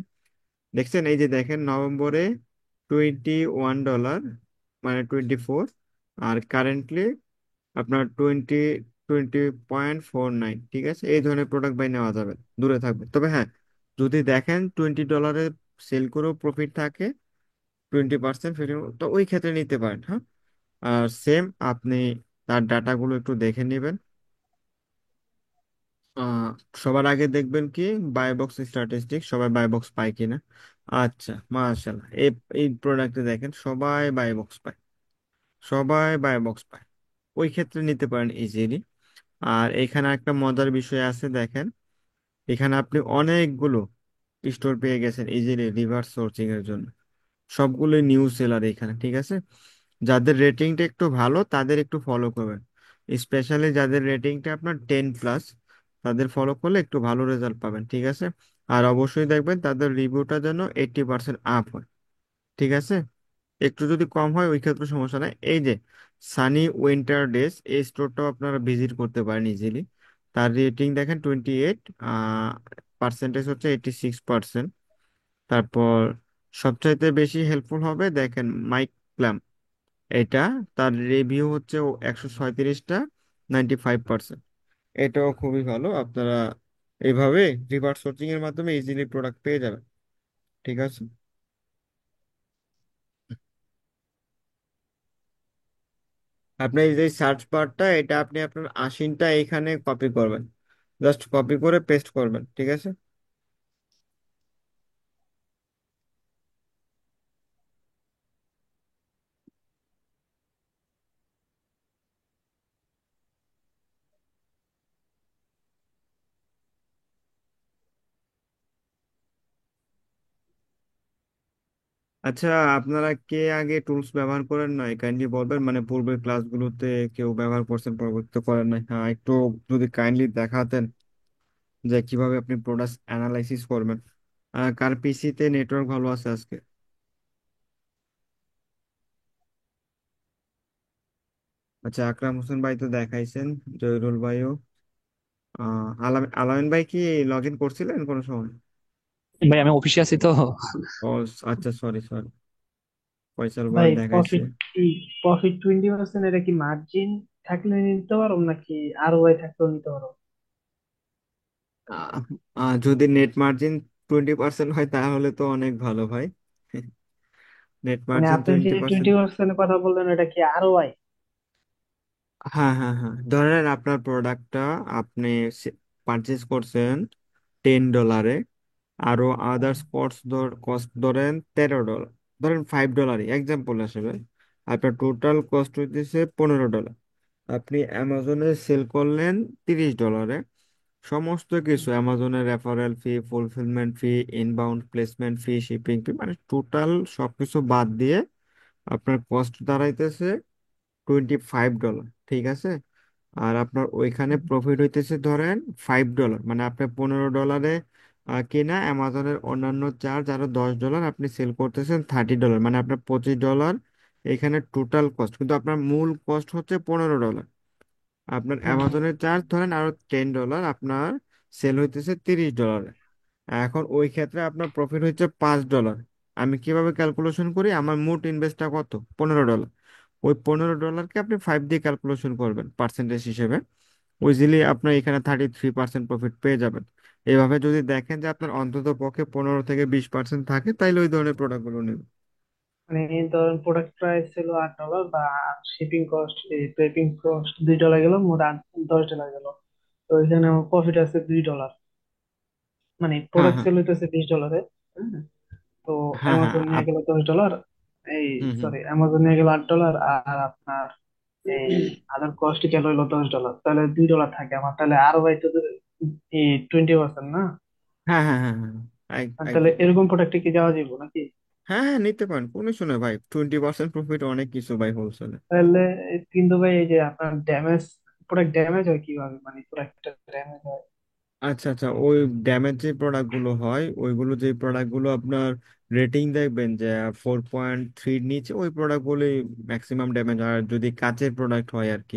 S1: দেখছেন, এই যে দেখেন নভেম্বরে $21, মানে 24। আর কারেন্টলি আপনার 20 20.49, ঠিক আছে। এই ধরনের প্রোডাক্ট বাই নেওয়া যাবে, দূরে থাকবে। তবে হ্যাঁ, যদি দেখেন $20 সেল করেও প্রফিট থাকে 20% ফিফটি, তো ওই ক্ষেত্রে নিতে পারেন, হ্যাঁ। আর সেম আপনি তার ডাটাগুলো একটু দেখে নেবেন। আহ, সবার আগে দেখবেন কি বাই বক্স স্ট্যাটিস্টিক, সবাই বাই বক্স পায় কিনা। আচ্ছা, মাশাআল্লাহ, এই এই প্রোডাক্টে দেখেন সবাই বাই বক্স পায়, সবাই বাই বক্স পায়। ওই ক্ষেত্রে নিতে পারেন ইজিলি। আর এখানে একটা মজার বিষয় আছে, দেখেন এখানে আপনি অনেকগুলো স্টোর পেয়ে গেছেন ইজিলি রিভার্স সোর্সিং এর জন্য। সবগুলো নিউ সেলার এখানে, ঠিক আছে। যাদের রেটিংটা একটু ভালো তাদের একটু ফলো করবেন, স্পেশালি যাদের রেটিংটা আপনার 10+, তাদের ফলো করলে একটু ভালো রেজাল্ট পাবেন, ঠিক আছে। আর অবশ্যই দেখবেন তাদের রিভিউটা যেন 80% আপ হয়, ঠিক আছে। একটু যদি কম হয় ওই ক্ষেত্রে সমস্যা নাই। এই যে সানি উইন্টার ডেজ, এই স্টোরটাও আপনারা ভিজিট করতে পারেন ইজিলি। তার রেটিং দেখেন 28, পার্সেন্টেজ হচ্ছে 86%। তারপর সবচাইতে বেশি হেল্পফুল হবে দেখেন মাইক ক্ল্যাম, এটা তার রিভিউ হচ্ছে 137টা, 95%। এটাও খুবই ভালো। আপনারা এইভাবে রিভার্স সোর্সিং এর মাধ্যমে ইজিলি প্রোডাক্ট পেয়ে যাবেন, ঠিক আছে। আপনার এই যে সার্চ বারটা, এটা আপনি আপনার আশিনটা এখানে কপি করবেন, জাস্ট কপি করে পেস্ট করবেন, ঠিক আছে। আচ্ছা, আপনারা কে আগে টুলস ব্যবহার করেন নাই কাইন্ডলি বলবেন, মানে পূর্বের ক্লাসগুলোতে কেউ ব্যবহার করছেন পরবর্তীতে করেন নাই, হ্যাঁ একটু যদি কাইন্ডলি দেখাতেন যে কিভাবে আপনি প্রোডাক্ট অ্যানালাইসিস করবেন। কার পিসিতে নেটওয়ার্ক ভালো আছে আজকে? আচ্ছা, আকরাম হোসেন ভাই তো দেখাইছেন, জয়রুল ভাইও। আলামিন ভাই কি লগ ইন করছিলেন কোনো সময়?
S10: ভাই আমি অফিসে আছি তো।
S1: ও, আচ্ছা, সরি সরি। ফয়সাল ভাই
S11: ভাই
S1: দেখাইছে।
S11: প্রফিট কি? প্রফিট 20%, এটা কি মার্জিন থাকলে নিতে পারো নাকি আর ওয়াই থাকলেও নিতে পারো?
S1: আহ, যদি নেট মার্জিন 20% হয় তাহলে তো অনেক ভালো ভাই। নেট
S11: মানে
S1: মার্জিন
S11: আপনি যে
S1: 20%।
S11: 20% কথা বললেন, এটা কি আর ওয়াই?
S1: হ্যাঁ হ্যাঁ হ্যাঁ, ধরেন আপনার প্রোডাক্টটা আপনি পারচেজ করছেন $10, আরো আদার্স কস্ট ধরেন $13, ধরেন $5 এক্সাম্পল হিসেবে, আপনার টোটাল কস্ট হইতেছে $15। আপনি অ্যামাজনে সেল করলেন $30। সমস্ত কিছু অ্যামাজনের রেফারেল ফি, ফুলফিলমেন্ট ফি, ইনবাউন্ড প্লেসমেন্ট ফি, শিপিং ফি, মানে টোটাল সবকিছু বাদ দিয়ে আপনার কস্ট দাঁড়াইতেছে $25। ঠিক আছে। আর আপনার ওইখানে প্রফিট হইতেছে ধরেন $5, মানে আপনি $15 কিনা, অ্যামাজনের অন্যান্য চার্জ আরো $10, আপনি সেল করতেছেন $30, মানে আপনার $25 এখানে টোটাল কস্ট, কিন্তু আপনার মূল কস্ট হচ্ছে $15। আপনার অ্যামাজনের চার্জ ধরেন আরো $10, আপনার সেল হইতেছে $30। এখন ওই ক্ষেত্রে আপনার প্রফিট হচ্ছে $5। আমি কিভাবে ক্যালকুলেশন করি, আমার মোট ইনভেস্টটা কত, $15। ওই $15কে আপনি 5 দিয়ে ক্যালকুলেশন করবেন পার্সেন্টেজ হিসেবে, ইজিলি আপনার এখানে 33% প্রফিট পেয়ে যাবেন। এভাবে যদি দেখেন যে আপনার অন্তত পক্ষে 15 থেকে 20% থাকে, তাইলে ওই ধরনের প্রোডাক্টগুলো নেবেন।
S11: মানে ধরেন প্রোডাক্ট প্রাইস ছিল $8 বা শিপিং কস্ট, এই প্রেপিং কস্ট $2 গেল, মোট $10 গেল। তো এখানে আমার প্রফিট আছে $2। মানে
S1: হ্যাঁ,
S11: প্রোডাক্ট
S1: হ্যাঁ,
S11: সেল হইতেছে $20। তো
S1: হ্যাঁ, হ্যাঁ,
S11: অ্যামাজন নিয়ে গেল $10, এই
S1: হুম, হুম।
S11: সরি অ্যামাজন নিয়ে গেল $8, আর আপনার এই আদার কস্ট গেল হইলো $10, তাহলে $2 থাকে আমার, তাহলে আরো ভাই তো এই 20% না?
S1: হ্যাঁ, হ্যাঁ, হ্যাঁ, হ্যাঁ,
S11: আর তাহলে
S1: একদম।
S11: এরকম প্রোডাক্টে কি যাওয়া যাবে নাকি?
S1: হ্যাঁ, হ্যাঁ, নিতে পারেন, কোনো শুনে ভাই, 20% প্রফিট অনেক কিছু ভাই হোলসেলে।
S11: তাহলে কিন্তু ভাই এই যে আপনার ড্যামেজ, প্রোডাক্ট ড্যামেজ হয় কিভাবে, মানে প্রোডাক্টটা ড্যামেজ হয়?
S1: আচ্ছা, আচ্ছা, ওই ড্যামেজ যে প্রোডাক্টগুলো হয়, ওইগুলো যে প্রোডাক্টগুলো আপনার রেটিং দেখবেন যে 4.3 নিচে, ওই প্রোডাক্টগুলোই ম্যাক্সিমাম ড্যামেজ হয়। আর যদি কাচের প্রোডাক্ট হয় আর কি,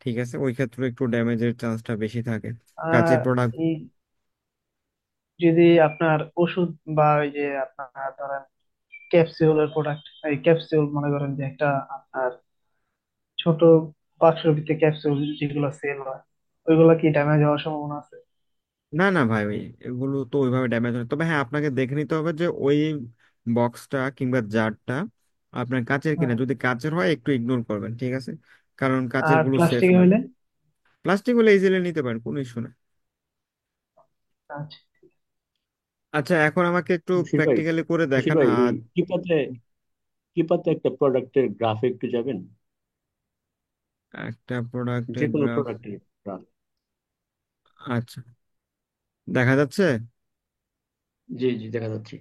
S1: ঠিক আছে, ওই ক্ষেত্রে একটু ড্যামেজের চান্সটা বেশি থাকে। কাচের
S11: আর
S1: প্রোডাক্ট।
S11: এই যদি আপনার ওষুধ বা ওই যে আপনার ধরেন ক্যাপসিউলের প্রোডাক্ট, এই ক্যাপসিউল মনে করেন যে একটা আপনার ছোট বাক্সের ভিতরে ক্যাপসুল যেগুলো সেল হয়, ওইগুলো কি ড্যামেজ হওয়ার সম্ভাবনা আছে?
S1: না, না ভাই, ওই এগুলো তো ওইভাবে ড্যামেজ হয় না। তবে হ্যাঁ, আপনাকে দেখে নিতে হবে যে ওই বক্সটা কিংবা জারটা আপনার কাচের কিনা।
S11: হ্যাঁ।
S1: যদি কাচের হয় একটু ইগনোর করবেন, ঠিক আছে, কারণ কাচের
S11: আর
S1: গুলো সেফ
S11: প্লাস্টিকে
S1: না।
S11: হইলে?
S1: প্লাস্টিক হলে ইজিলি নিতে পারেন, কোনো ইস্যু না।
S11: আচ্ছা।
S1: আচ্ছা, এখন আমাকে একটু
S5: বশির ভাই,
S1: প্র্যাকটিক্যালি করে
S5: বশির
S1: দেখান।
S5: ভাই, এই কিপাতে একটা প্রোডাক্টের গ্রাফে একটু যাবেন,
S1: একটা
S5: যে
S1: প্রোডাক্টের
S5: কোনো
S1: গ্রাফ।
S5: প্রোডাক্টের গ্রাফ।
S1: আচ্ছা, দেখা যাচ্ছে।
S5: জি জি, দেখা যাচ্ছে।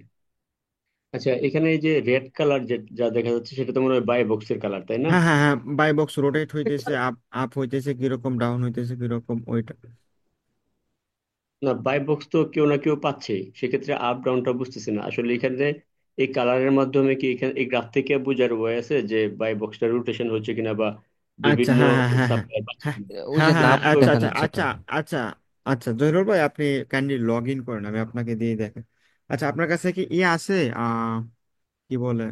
S5: আচ্ছা, এখানে এই যে রেড কালার যা দেখা যাচ্ছে, সেটা তো মনে হয় বাই বক্সের কালার, তাই না?
S1: হ্যাঁ, হ্যাঁ, হ্যাঁ, বাই বক্স রোটেট হইতেছে, আপ আপ হইতেছে কিরকম, ডাউন হইতেছে কিরকম, ওইটা।
S5: না, বাই বক্স তো কেউ না কেউ পাচ্ছে, সেক্ষেত্রে আপ ডাউনটা বুঝতেছি না আসলে এখানে। এই কালারের মাধ্যমে কি এখানে এই গ্রাফ থেকে বোঝার উপায় আছে যে বাই বক্সটা রোটেশন হচ্ছে কিনা, বা
S1: আচ্ছা,
S5: বিভিন্ন
S1: হ্যাঁ, হ্যাঁ, হ্যাঁ, হ্যাঁ,
S5: সাপ্লাই পাচ্ছে
S1: হ্যাঁ,
S5: কিনা?
S4: ওই
S1: হ্যাঁ,
S4: যে
S1: হ্যাঁ, হ্যাঁ,
S4: নামগুলো
S1: আচ্ছা,
S4: দেখা
S1: আচ্ছা,
S4: যাচ্ছে তো।
S1: আচ্ছা, আচ্ছা, আচ্ছা, জহিরুল ভাই, আপনি কাইন্ডলি লগ ইন করেন, আমি আপনাকে দিয়ে দেখেন। আচ্ছা, আপনার কাছে কি ইয়ে আছে, কি বলে,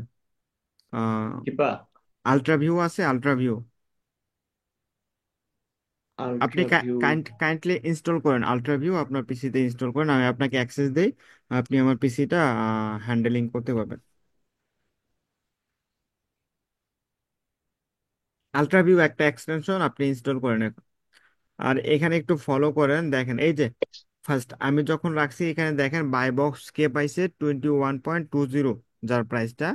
S5: কিপা
S1: আলট্রা ভিউ আছে, আলট্রা ভিউ? আপনি
S5: আলট্রা ভিউ।
S1: কাইন্ডলি ইনস্টল করেন আলট্রা ভিউ, আপনার পিসিতে ইনস্টল করেন, আমি আপনাকে অ্যাক্সেস দেই, আপনি আমার পিসিটা হ্যান্ডেলিং করতে পারবেন। আলট্রা ভিউ একটা এক্সটেনশন, আপনি ইনস্টল করেন এখন। আর এখানে একটু ফলো করেন, দেখেন এই যে ফার্স্ট আমি যখন রাখছি, এখানে দেখেন বাই বক্স কে পাইছে 21.20, যার প্রাইসটা।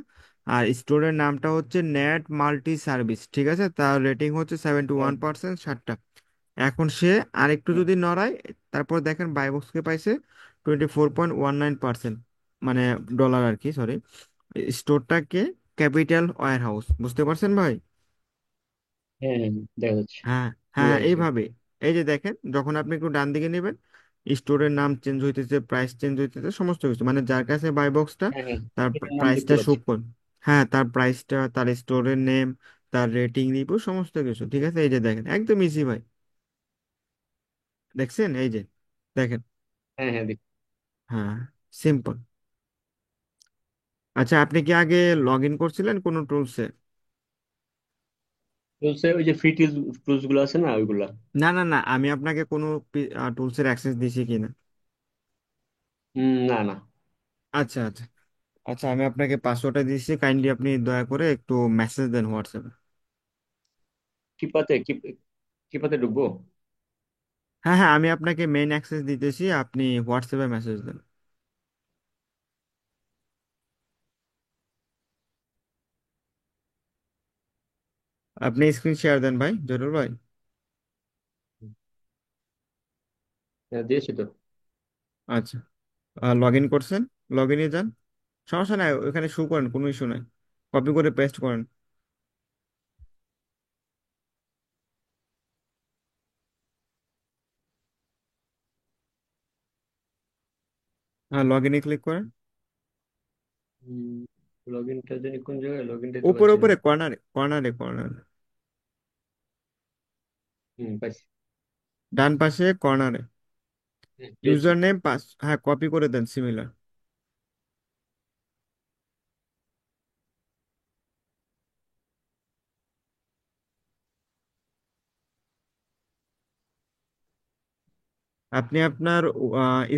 S1: আর স্টোরের নামটা হচ্ছে নেট মাল্টি সার্ভিস, ঠিক আছে, তার রেটিং হচ্ছে 71%, 60টা। এখন সে আরেকটু যদি নড়ায়, তারপর দেখেন বাই বক্স কে পাইছে 24.19%, মানে ডলার আর কি, সরি। স্টোরটাকে ক্যাপিটাল ওয়্যার হাউস, বুঝতে পারছেন ভাই?
S5: হ্যাঁ হ্যাঁ, দেখা যাচ্ছে,
S1: হ্যাঁ, হ্যাঁ,
S5: বোঝা গেছে।
S1: এইভাবে। এই যে দেখেন, যখন আপনি একটু ডান দিকে নেবেন, স্টোরের নাম চেঞ্জ হইতেছে, প্রাইস চেঞ্জ হইতেছে, সমস্ত কিছু, মানে যার কাছে বাই বক্সটা
S5: হ্যাঁ হ্যাঁ,
S1: তার
S5: এটার নাম দেখতে
S1: প্রাইসটা শো
S5: পাচ্ছি।
S1: করুন। হ্যাঁ, তার প্রাইসটা, তার স্টোরের নেম, তার রেটিং রিভিউ, সমস্ত কিছু, ঠিক আছে, এই যে দেখেন, একদম ইজি ভাই। দেখছেন, এই যে দেখেন।
S5: হ্যাঁ হ্যাঁ,
S1: হ্যাঁ, সিম্পল। আচ্ছা, আপনি কি আগে লগ ইন করছিলেন কোনো টুলসে?
S5: বলছে ওই যে ফ্রি টুলস গুলো আছে না, ওইগুলা।
S1: না, না, না, আমি আপনাকে কোনো টুলসের অ্যাক্সেস দিছি কিনা?
S5: না না।
S1: আচ্ছা, আচ্ছা, আচ্ছা, আমি আপনাকে পাসওয়ার্ডটা দিচ্ছি, কাইন্ডলি আপনি দয়া করে একটু মেসেজ দেন হোয়াটসঅ্যাপে।
S5: কিপাতে কিপাতে ঢুকবো?
S1: হ্যাঁ হ্যাঁ, আমি আপনাকে মেইন অ্যাক্সেস দিতেছি, আপনি হোয়াটসঅ্যাপে মেসেজ দেন। আপনি স্ক্রিন শেয়ার দেন ভাই, জরুর ভাই।
S5: হ্যাঁ, দিয়েছি তো।
S1: আচ্ছা, লগ ইন করছেন, লগ ইনে যান। সমস্যা নাই, ওখানে শু করেন, কোনো ইস্যু নাই। কপি করে পেস্ট করেন। হ্যাঁ, লগ ইনে ক্লিক করেন।
S5: লগ ইনটা জানি কোন জায়গায়, লগ ইন দিতে
S1: উপরে
S5: পারছি না।
S1: উপরে কর্নারে কর্নারে কর্নারে,
S5: পাইছি।
S1: ডান পাশে কর্নারে।
S5: পেয়েছি।
S1: ইউজার নেম পাস, হ্যাঁ কপি করে দেন সিমিলার। আপনি আপনার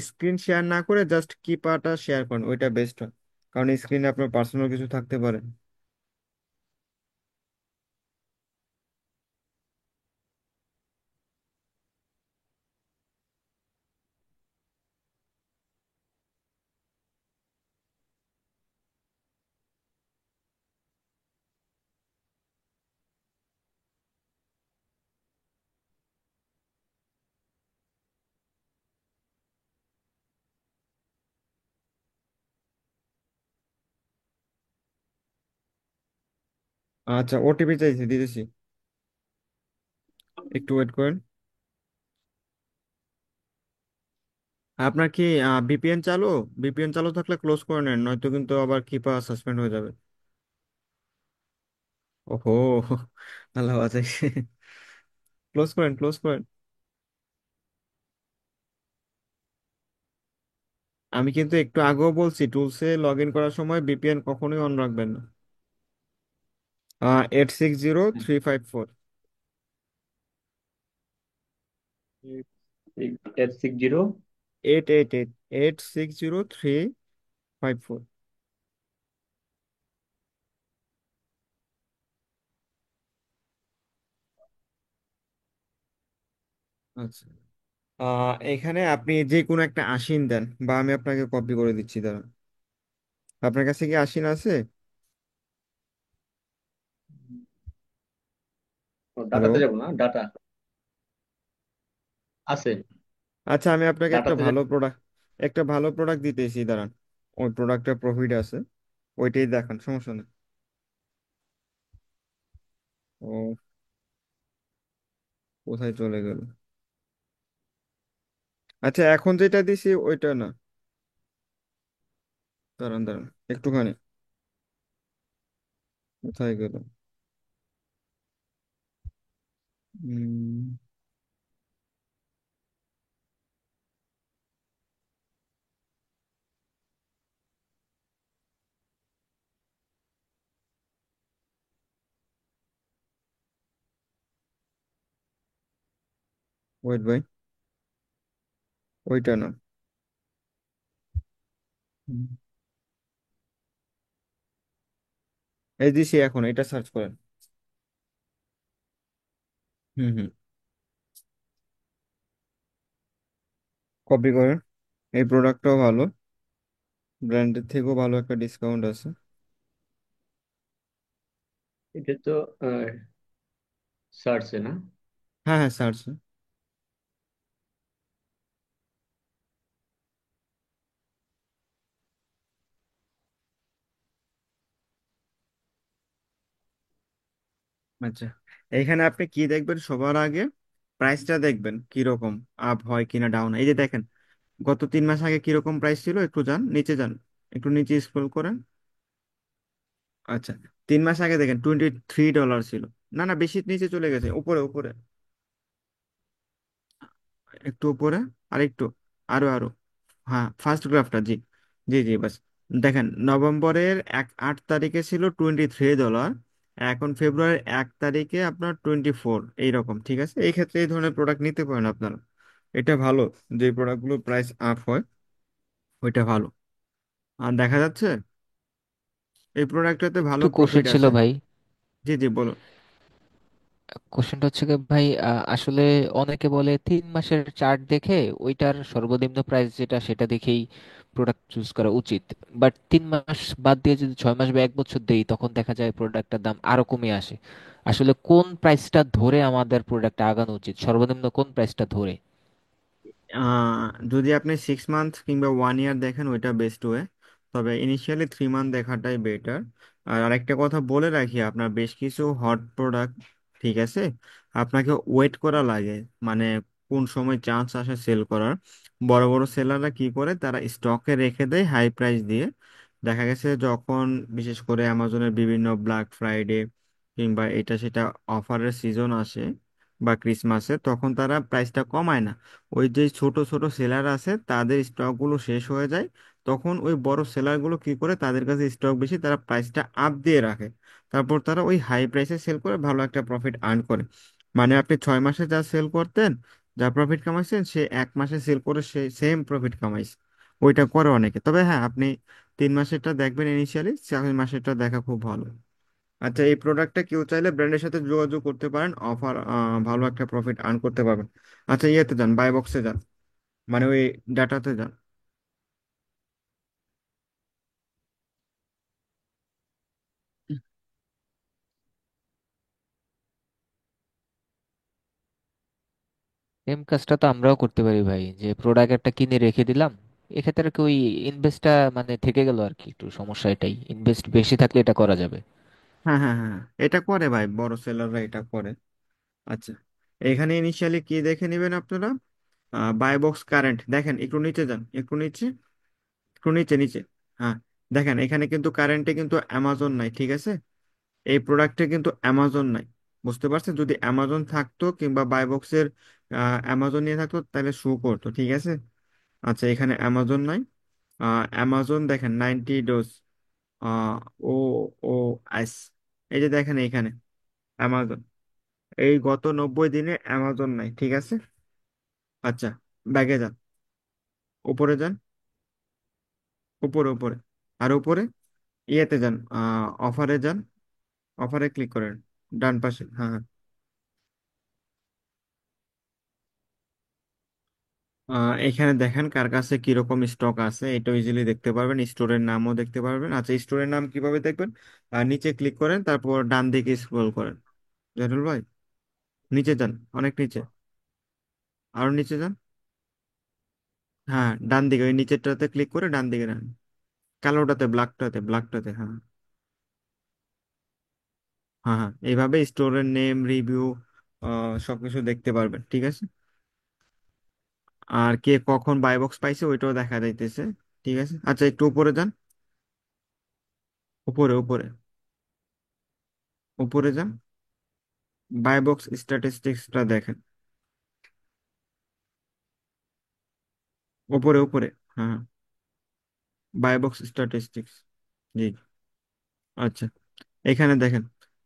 S1: স্ক্রিন শেয়ার না করে জাস্ট কিপারটা শেয়ার করেন, ওইটা বেস্ট হয়। কারণ স্ক্রিনে আপনার পার্সোনাল কিছু থাকতে পারে। আচ্ছা, ওটিপি চাইছি, দিতেছি, একটু ওয়েট করেন। আপনার কি ভিপিএন চালু? ভিপিএন চালু থাকলে ক্লোজ করে নেন, নয়তো কিন্তু আবার কিপা সাসপেন্ড হয়ে যাবে। ওহো, আল্লাহ বাঁচাইছে। ক্লোজ করেন, ক্লোজ করেন। আমি কিন্তু একটু আগেও বলছি, টুলসে লগ ইন করার সময় ভিপিএন কখনোই অন রাখবেন না। 860354।
S5: 860।
S1: 8888860354। আচ্ছা, এখানে আপনি যে কোনো একটা আশিন দেন, বা আমি আপনাকে কপি করে দিচ্ছি, দাঁড়ান। আপনার কাছে কি আশিন আছে? হ্যালো।
S5: ডাটাতে যাব না, ডাটা আছে।
S1: আচ্ছা, আমি আপনাকে
S5: ডাটাতে যাব।
S1: একটা ভালো প্রোডাক্ট দিতেছি, দাঁড়ান। ওই প্রোডাক্টটা প্রফিট আছে, ওইটাই দেখান, সমস্যা নেই। ও, কোথায় চলে গেল? আচ্ছা, এখন যেটা দিছি ওইটা না, দাঁড়ান দাঁড়ান একটুখানি, কোথায় গেল? ওয়েট ভাই, ওইটা না। হুম, এই দিছি, এখন এটা সার্চ করেন। হুম হুম, কপি করেন। এই প্রোডাক্টটাও ভালো, ব্র্যান্ডের থেকেও ভালো একটা ডিসকাউন্ট আছে।
S5: এটা তো সার্চে না?
S1: হ্যাঁ হ্যাঁ, সার্চ। আচ্ছা, এইখানে আপনি কি দেখবেন সবার আগে? প্রাইসটা দেখবেন কিরকম, আপ হয় কিনা ডাউন। এই যে দেখেন, গত 3 মাস আগে কিরকম প্রাইস ছিল, একটু যান নিচে যান, একটু নিচে স্ক্রল করেন। আচ্ছা, 3 মাস আগে দেখেন $23 ছিল। না না, বেশি নিচে চলে গেছে, উপরে উপরে, একটু উপরে, আর একটু, আরো আরো। হ্যাঁ, ফার্স্ট গ্রাফটা, জি জি জি, বাস। দেখেন, নভেম্বরের 8 তারিখে ছিল $23। এখন ফেব্রুয়ারির 1 তারিখে আপনার 24, এইরকম, ঠিক আছে। এই ক্ষেত্রে এই ধরনের প্রোডাক্ট নিতে পারেন আপনারা। এটা ভালো, যে প্রোডাক্টগুলো প্রাইস আপ হয়, ওইটা ভালো। আর দেখা যাচ্ছে এই প্রোডাক্টটাতে ভালো
S4: একটু কোশ্চেন
S1: প্রফিট
S4: ছিল
S1: আছে।
S4: ভাই।
S1: জি জি, বলুন।
S4: কোশ্চেনটা হচ্ছে কি ভাই, আসলে অনেকে বলে 3 মাসের চার্ট দেখে ওইটার সর্বনিম্ন প্রাইস যেটা সেটা দেখেই প্রোডাক্ট চুজ করা উচিত। বাট 3 মাস বাদ দিয়ে যদি 6 মাস বা 1 বছর দেই তখন দেখা যায় প্রোডাক্টটার দাম আরো কমে আসে। আসলে কোন প্রাইসটা ধরে আমাদের প্রোডাক্টটা আগানো উচিত, সর্বনিম্ন কোন প্রাইসটা ধরে?
S1: যদি আপনি 6 মান্থ কিংবা 1 ইয়ার দেখেন ওইটা বেস্ট ওয়ে, তবে ইনিশিয়ালি 3 মান্থ দেখাটাই বেটার। আর আরেকটা কথা বলে রাখি, আপনার বেশ কিছু হট প্রোডাক্ট, ঠিক আছে, আপনাকে ওয়েট করা লাগে, মানে কোন সময় চান্স আসে সেল করার। বড় বড় সেলাররা কি করে, তারা স্টকে রেখে দেয় হাই প্রাইস দিয়ে। দেখা গেছে যখন বিশেষ করে অ্যামাজনের বিভিন্ন ব্ল্যাক ফ্রাইডে কিংবা এটা সেটা অফারের সিজন আসে বা ক্রিসমাসে, তখন তারা প্রাইসটা কমায় না। ওই যে ছোট ছোট সেলার আছে তাদের স্টক গুলো শেষ হয়ে যায়, তখন ওই বড় সেলার গুলো কি করে, তাদের কাছে স্টক বেশি, তারা প্রাইসটা আপ দিয়ে রাখে। তারপর তারা ওই হাই প্রাইসে সেল করে ভালো একটা প্রফিট আর্ন করে। মানে আপনি 6 মাসে যা সেল করতেন, যা প্রফিট কামাইছেন, সে 1 মাসে সেল করে সে সেম প্রফিট কামাইছে। ওইটা করে অনেকে। তবে হ্যাঁ, আপনি 3 মাসেরটা দেখবেন ইনিশিয়ালি, 4 মাসেরটা দেখা খুব ভালো। আচ্ছা, এই প্রোডাক্টটা কেউ চাইলে ব্র্যান্ডের সাথে যোগাযোগ করতে পারেন, অফার ভালো একটা প্রফিট আর্ন করতে পারবেন। আচ্ছা, ইয়েতে যান, বাই বক্সে যান, মানে ওই ডাটাতে যান।
S4: সেম কাজটা তো আমরাও করতে পারি ভাই, যে প্রোডাক্ট একটা কিনে রেখে দিলাম। এক্ষেত্রে কি ওই ইনভেস্টটা মানে থেকে গেল আর কি, একটু সমস্যা এটাই, ইনভেস্ট বেশি থাকলে এটা করা যাবে।
S1: হ্যাঁ, হ্যাঁ, হ্যাঁ, এটা করে ভাই, বড় সেলাররা এটা করে। আচ্ছা, এখানে ইনিশিয়ালি কি দেখে নেবেন আপনারা, বাই বক্স কারেন্ট দেখেন, একটু নিচে যান, একটু নিচে, একটু নিচে নিচে। হ্যাঁ, দেখেন এখানে কিন্তু কারেন্টে কিন্তু অ্যামাজন নাই, ঠিক আছে। এই প্রোডাক্টে কিন্তু অ্যামাজন নাই। বুঝতে পারছেন, যদি অ্যামাজন থাকতো কিংবা বাই বক্সের অ্যামাজন নিয়ে থাকতো তাহলে শো করতো, ঠিক আছে। আচ্ছা, এখানে অ্যামাজন নাই। অ্যামাজন দেখেন 90 ডোজ, ও ও এস, এই যে দেখেন এখানে অ্যামাজন, এই গত 90 দিনে অ্যামাজন নাই, ঠিক আছে। আচ্ছা, ব্যাগে যান, উপরে যান, উপরে উপরে, আর উপরে ইয়েতে যান, অফারে যান, অফারে ক্লিক করেন, ডান পাশে, হ্যাঁ, হ্যাঁ। এখানে দেখেন কার কাছে কিরকম স্টক আছে, এটা ইজিলি দেখতে পারবেন, স্টোরের নামও দেখতে পারবেন। আচ্ছা, স্টোরের নাম কিভাবে দেখবেন, নিচে ক্লিক করেন, তারপর ডান দিকে স্ক্রল করেন। জানুল ভাই, নিচে যান, অনেক নিচে, আরো নিচে যান। হ্যাঁ, ডান দিকে ওই নিচেরটাতে ক্লিক করে ডান দিকে যান, কালোটাতে, ব্ল্যাকটাতে, ব্ল্যাকটাতে, হ্যাঁ। হ্যাঁ, হ্যাঁ, এইভাবে স্টোরের নেম, রিভিউ, সবকিছু দেখতে পারবেন, ঠিক আছে। আর কে কখন বাই বক্স পাইছে ওইটাও দেখা যাইতেছে, ঠিক আছে। আচ্ছা, একটু উপরে যান, উপরে উপরে, উপরে যান, বাই বক্স স্ট্যাটিস্টিক্সটা দেখেন, উপরে উপরে, হ্যাঁ, বাই বক্স স্ট্যাটিস্টিক্স, জি। আচ্ছা, এখানে দেখেন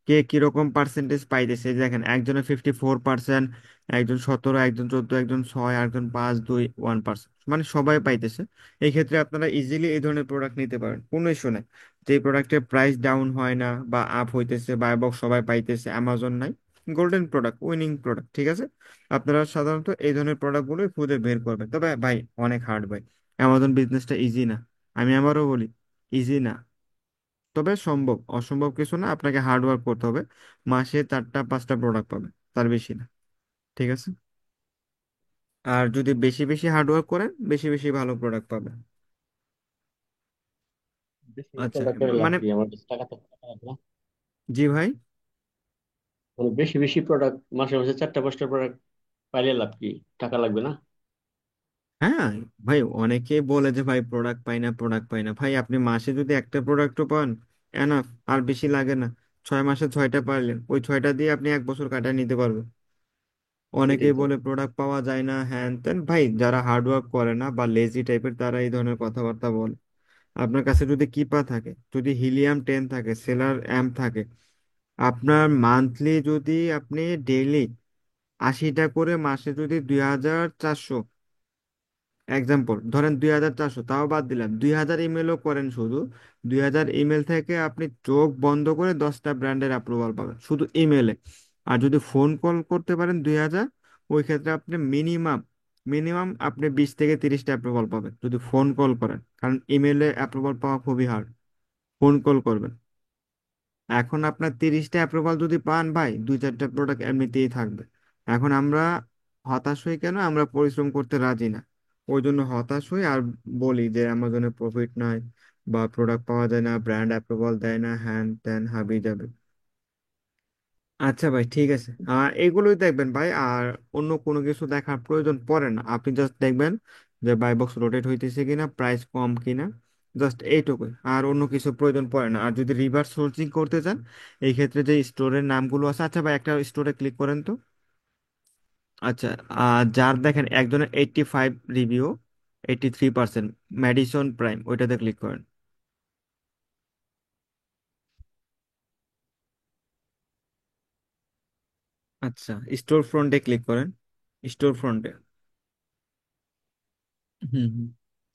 S1: কে কিরকম পার্সেন্টেজ পাইতেছে, এই যে দেখেন একজনের 54%, একজন 17, একজন 14, একজন 6, একজন 5, 2, 1%, মানে সবাই পাইতেছে। এই ক্ষেত্রে আপনারা ইজিলি এই ধরনের প্রোডাক্ট নিতে পারেন, কোনো ইস্যু নাই। যে প্রোডাক্টের প্রাইস ডাউন হয় না বা আপ হইতেছে, বাই বক্স সবাই পাইতেছে, অ্যামাজন নাই, গোল্ডেন প্রোডাক্ট, উইনিং প্রোডাক্ট, ঠিক আছে। আপনারা সাধারণত এই ধরনের প্রোডাক্টগুলো খুঁজে বের করবেন। তবে ভাই, অনেক হার্ড ভাই, অ্যামাজন বিজনেসটা ইজি না, আমি আমারও বলি, ইজি না। তবে সম্ভব, অসম্ভব কিছু না, আপনাকে হার্ড ওয়ার্ক করতে হবে। মাসে 4টা 5টা প্রোডাক্ট পাবেন, তার বেশি না, ঠিক আছে। আর যদি বেশি বেশি হার্ড ওয়ার্ক করেন, বেশি বেশি ভালো প্রোডাক্ট পাবেন।
S5: বেশি
S1: আচ্ছা,
S5: প্রোডাক্ট করে লাভ
S1: মানে,
S5: কি, আমার কাছে টাকা তো টাকা লাগবে না।
S1: জি ভাই।
S5: মানে বেশি বেশি প্রোডাক্ট, মাসে মাসে 4টা 5টা প্রোডাক্ট পাইলে লাভ কি, টাকা লাগবে না?
S1: হ্যাঁ ভাই, অনেকেই বলে যে ভাই প্রোডাক্ট পাই না, প্রোডাক্ট পাই না। ভাই, আপনি মাসে যদি একটা প্রোডাক্টও পান, এনাফ, আর বেশি লাগে না। 6 মাসে 6টা পারলেন, ওই 6টা দিয়ে আপনি 1 বছর কাটায় নিতে পারবেন।
S5: এটাই
S1: অনেকেই
S5: তো।
S1: বলে প্রোডাক্ট পাওয়া যায় না, হ্যান ত্যান। ভাই, যারা হার্ড ওয়ার্ক করে না বা লেজি টাইপের, তারা এই ধরনের কথাবার্তা বলে। আপনার কাছে যদি কিপা থাকে, যদি হিলিয়াম 10 থাকে, সেলার অ্যাম্প থাকে, আপনার মান্থলি যদি আপনি ডেইলি 80টা করে, মাসে যদি 2400, এক্সাম্পল ধরেন 2400, তাও বাদ দিলাম, 2000 ইমেলও করেন শুধু, 2000 ইমেল থেকে আপনি চোখ বন্ধ করে 10টা ব্র্যান্ডের অ্যাপ্রুভাল পাবেন শুধু ইমেলে। আর যদি ফোন কল করতে পারেন 2,000, ওই ক্ষেত্রে আপনি মিনিমাম মিনিমাম আপনি 20 থেকে 30টা অ্যাপ্রুভাল পাবেন যদি ফোন কল করেন, কারণ ইমেলে অ্যাপ্রুভাল পাওয়া খুবই হার্ড। ফোন কল করবেন। এখন আপনার 30টা অ্যাপ্রুভাল যদি পান ভাই, 2-4টা প্রোডাক্ট এমনিতেই থাকবে। এখন আমরা হতাশ হই কেন? আমরা পরিশ্রম করতে রাজি না, ওই জন্য হতাশ হই আর বলি যে অ্যামাজনে প্রফিট নাই, বা প্রোডাক্ট পাওয়া যায় না, ব্র্যান্ড অ্যাপ্রুভাল দেয় না, হ্যান ত্যান হাবি যাবে। আচ্ছা ভাই, ঠিক আছে, এগুলোই দেখবেন ভাই। আর অন্য কোনো কিছু দেখার প্রয়োজন পড়ে না, আপনি জাস্ট দেখবেন যে বাই বক্স রোটেট হইতেছে কিনা, প্রাইস কম কিনা, জাস্ট এইটুকুই। আর অন্য কিছু প্রয়োজন পড়ে না। আর যদি রিভার্স সোর্সিং করতে চান, এই ক্ষেত্রে যে স্টোরের নামগুলো আছে, আচ্ছা ভাই একটা স্টোরে ক্লিক করেন তো। আচ্ছা, যার দেখেন একজনের 85 রিভিউ, 83%, ম্যাডিসন প্রাইম, ওইটাতে ক্লিক করেন। আচ্ছা, স্টোর ফ্রন্টে ক্লিক করেন। স্টোর ফ্রন্টে। হুম হুম।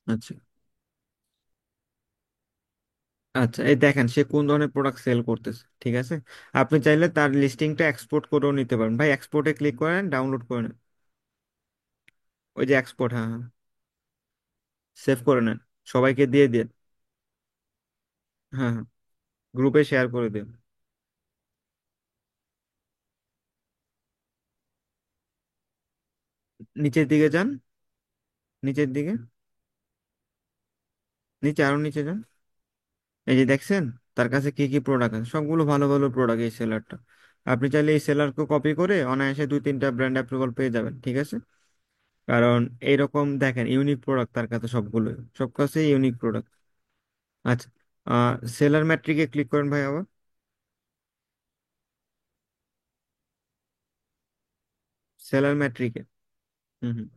S1: আচ্ছা। আচ্ছা, এই দেখেন সে কোন ধরনের প্রোডাক্ট সেল করতেছে, ঠিক আছে। আপনি চাইলে তার লিস্টিংটা এক্সপোর্ট করেও নিতে পারেন ভাই। এক্সপোর্টে ক্লিক করেন, ডাউনলোড করে নেন। ওই যে এক্সপোর্ট, হ্যাঁ হ্যাঁ, সেভ করে নেন, সবাইকে দিয়ে দিন। হ্যাঁ হ্যাঁ, গ্রুপে শেয়ার করে দিন। নিচের দিকে যান, নিচের দিকে, নিচে আরো নিচে যান। এই যে দেখছেন তার কাছে কি কি প্রোডাক্ট আছে, সবগুলো ভালো ভালো প্রোডাক্ট এই সেলারটা। আপনি চাইলে এই সেলারকে কপি করে অনায়াসে 2-3টা ব্র্যান্ড অ্যাপ্রুভাল পেয়ে যাবেন, ঠিক আছে। কারণ এইরকম দেখেন ইউনিক প্রোডাক্ট তার কাছে, সবগুলোই সব কাছে ইউনিক প্রোডাক্ট। আচ্ছা, সেলার ম্যাট্রিকে ক্লিক করেন ভাই আবার। সেলার ম্যাট্রিকে। হুম হুম,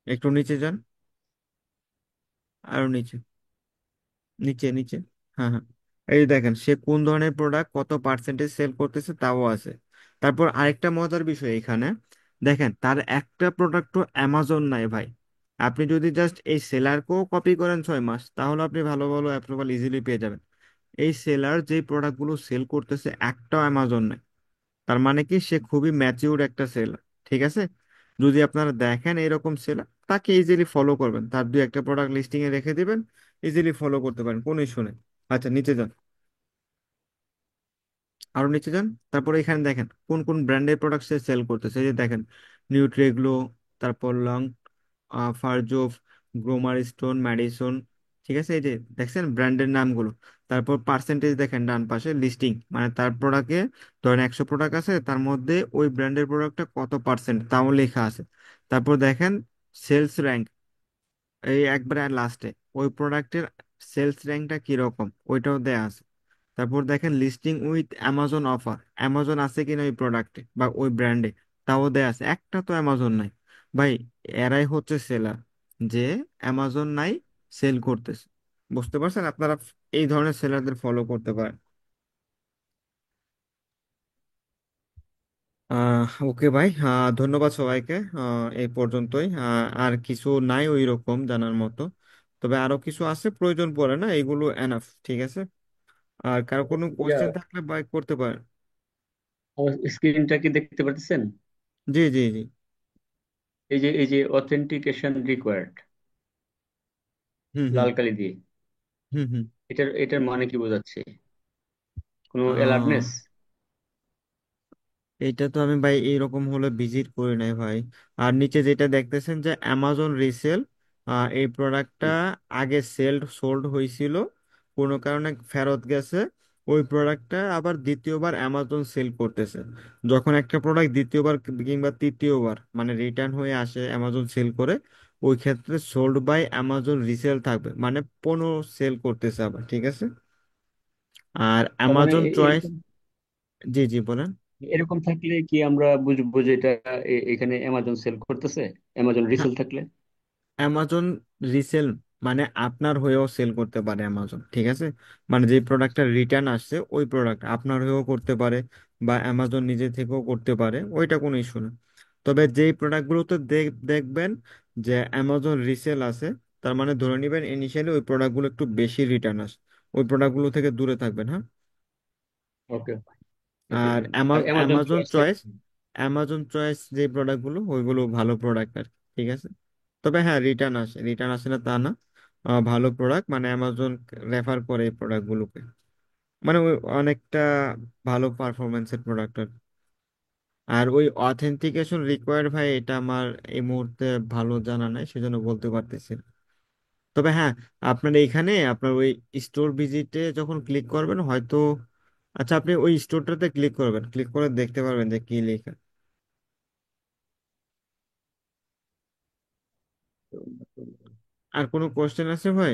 S1: একটু নিচে যান, আরো নিচে, নিচে নিচে। হ্যাঁ হ্যাঁ, এই যে দেখেন সে কোন ধরনের প্রোডাক্ট কত পার্সেন্টেজ সেল করতেছে তাও আছে। তারপর আরেকটা মজার বিষয় এখানে, দেখেন তার একটা প্রোডাক্টও অ্যামাজন নাই ভাই। আপনি যদি জাস্ট এই সেলারকেও কপি করেন 6 মাস, তাহলে আপনি ভালো ভালো অ্যাপ্রুভাল ইজিলি পেয়ে যাবেন। এই সেলার যে প্রোডাক্টগুলো সেল করতেছে একটাও অ্যামাজন নাই, তার মানে কি সে খুবই ম্যাচিউর একটা সেলার, ঠিক আছে। যদি আপনারা দেখেন এরকম সেলার, তাকে ইজিলি ফলো করবেন, তার 2-একটা প্রোডাক্ট লিস্টিং এ রেখে দিবেন, ইজিলি ফলো করতে পারেন, কোনো ইস্যু নেই। আচ্ছা, নিচে যান, আরো নিচে যান। তারপরে এখানে দেখেন কোন কোন ব্র্যান্ডের প্রোডাক্ট সে সেল করতেছে। এই যে দেখেন নিউট্রিগ্লো, তারপর লং, ফারজোফ, গ্রোমার স্টোন, ম্যাডিসন, ঠিক আছে। এই যে দেখছেন ব্র্যান্ডের নামগুলো। তারপর পার্সেন্টেজ দেখেন ডান পাশে, লিস্টিং মানে তার প্রোডাক্টে, ধরেন 100 প্রোডাক্ট আছে, তার মধ্যে ওই ব্র্যান্ডের প্রোডাক্টটা কত পার্সেন্ট তাও লেখা আছে। তারপর দেখেন সেলস র্যাঙ্ক, এই একবারে লাস্টে ওই প্রোডাক্টের সেলস র্যাঙ্কটা কিরকম ওইটাও দেয়া আছে। তারপর দেখেন listing with Amazon offer, Amazon আছে কিনা ওই প্রোডাক্টে বা ওই ব্র্যান্ডে, তাও দেয়া আছে। একটা তো অ্যামাজন নাই ভাই। এরাই হচ্ছে সেলার, যে অ্যামাজন নাই, সেল করতেছে। বুঝতে পারছেন? আপনারা এই ধরনের সেলারদের ফলো করতে পারেন। ওকে ভাই, ধন্যবাদ সবাইকে। এই পর্যন্তই, আর কিছু নাই ওই রকম জানার মতো। তবে আরো কিছু আছে, প্রয়োজন পড়ে না, এগুলো এনাফ, ঠিক আছে। আর কারো কোনো
S5: ইয়া,
S1: কোশ্চেন থাকলে ভাই করতে পারেন।
S5: আমার স্ক্রিনটা কি দেখতে পাচ্ছেন?
S1: জি জি জি।
S5: এই যে অথেন্টিকেশন রিকোয়ার্ড,
S1: হুম হুম
S5: লাল কালি দিয়ে,
S1: হুম হুম।
S5: এটার মানে কি বোঝাচ্ছে? কোনো
S1: আহ
S5: অ্যালার্টনেস?
S1: এইটা তো আমি ভাই এইরকম হলে ভিজিট করি নাই ভাই। আর নিচে যেটা দেখতেছেন যে অ্যামাজন রিসেল, এই প্রোডাক্টটা আগে সোল্ড হয়েছিল, কোনো কারণে ফেরত গেছে। ওই প্রোডাক্টটা আবার দ্বিতীয়বার অ্যামাজন সেল করতেছে। যখন একটা প্রোডাক্ট দ্বিতীয়বার কিংবা তৃতীয়বার মানে রিটার্ন হয়ে আসে অ্যামাজন সেল করে, ওই ক্ষেত্রে সোল্ড বাই অ্যামাজন রিসেল থাকবে, মানে পণ্য সেল করতেছে আবার, ঠিক আছে। আর
S5: তার মানে
S1: অ্যামাজন চয়েস।
S5: এরকম
S1: জি জি বলেন।
S5: এরকম থাকলে কি আমরা বুঝবো যে এটা এখানে অ্যামাজন সেল করতেছে, অ্যামাজন রিসেল থাকলে?
S1: অ্যামাজন রিসেল মানে আপনার হয়েও সেল করতে পারে অ্যামাজন, ঠিক আছে। মানে যে প্রোডাক্টটা রিটার্ন আসছে ওই প্রোডাক্ট আপনার হয়েও করতে পারে, বা অ্যামাজন নিজে থেকেও করতে পারে, ওইটা কোনো ইস্যু না। তবে যেই প্রোডাক্টগুলোতে দেখবেন যে অ্যামাজন রিসেল আছে, তার মানে ধরে নেবেন ইনিশিয়ালি ওই প্রোডাক্টগুলো একটু বেশি রিটার্ন আসে, ওই প্রোডাক্টগুলো থেকে দূরে থাকবেন, হ্যাঁ।
S5: ওকে। ওকে।
S1: আর
S5: আর Amazon
S1: Amazon
S5: choice.
S1: Choice, Amazon choice যে প্রোডাক্টগুলো ওইগুলো ভালো প্রোডাক্ট আর কি, ঠিক আছে। তবে হ্যাঁ, রিটার্ন আসে না তা না। ভালো প্রোডাক্ট, মানে অ্যামাজন রেফার করে এই প্রোডাক্টগুলোকে, মানে ওই অনেকটা ভালো পারফরমেন্সের প্রোডাক্ট। আর ওই অথেন্টিকেশন রিকোয়ার্ড ভাই, এটা আমার এই মুহূর্তে ভালো জানা নাই, সেজন্য বলতে পারতেছি না। তবে হ্যাঁ, আপনার এইখানে আপনার ওই স্টোর ভিজিটে যখন ক্লিক করবেন হয়তো, আচ্ছা আপনি ওই স্টোরটাতে ক্লিক করবেন, ক্লিক করে দেখতে পারবেন যে কি লেখা। আর কোনো কোশ্চেন আছে ভাই?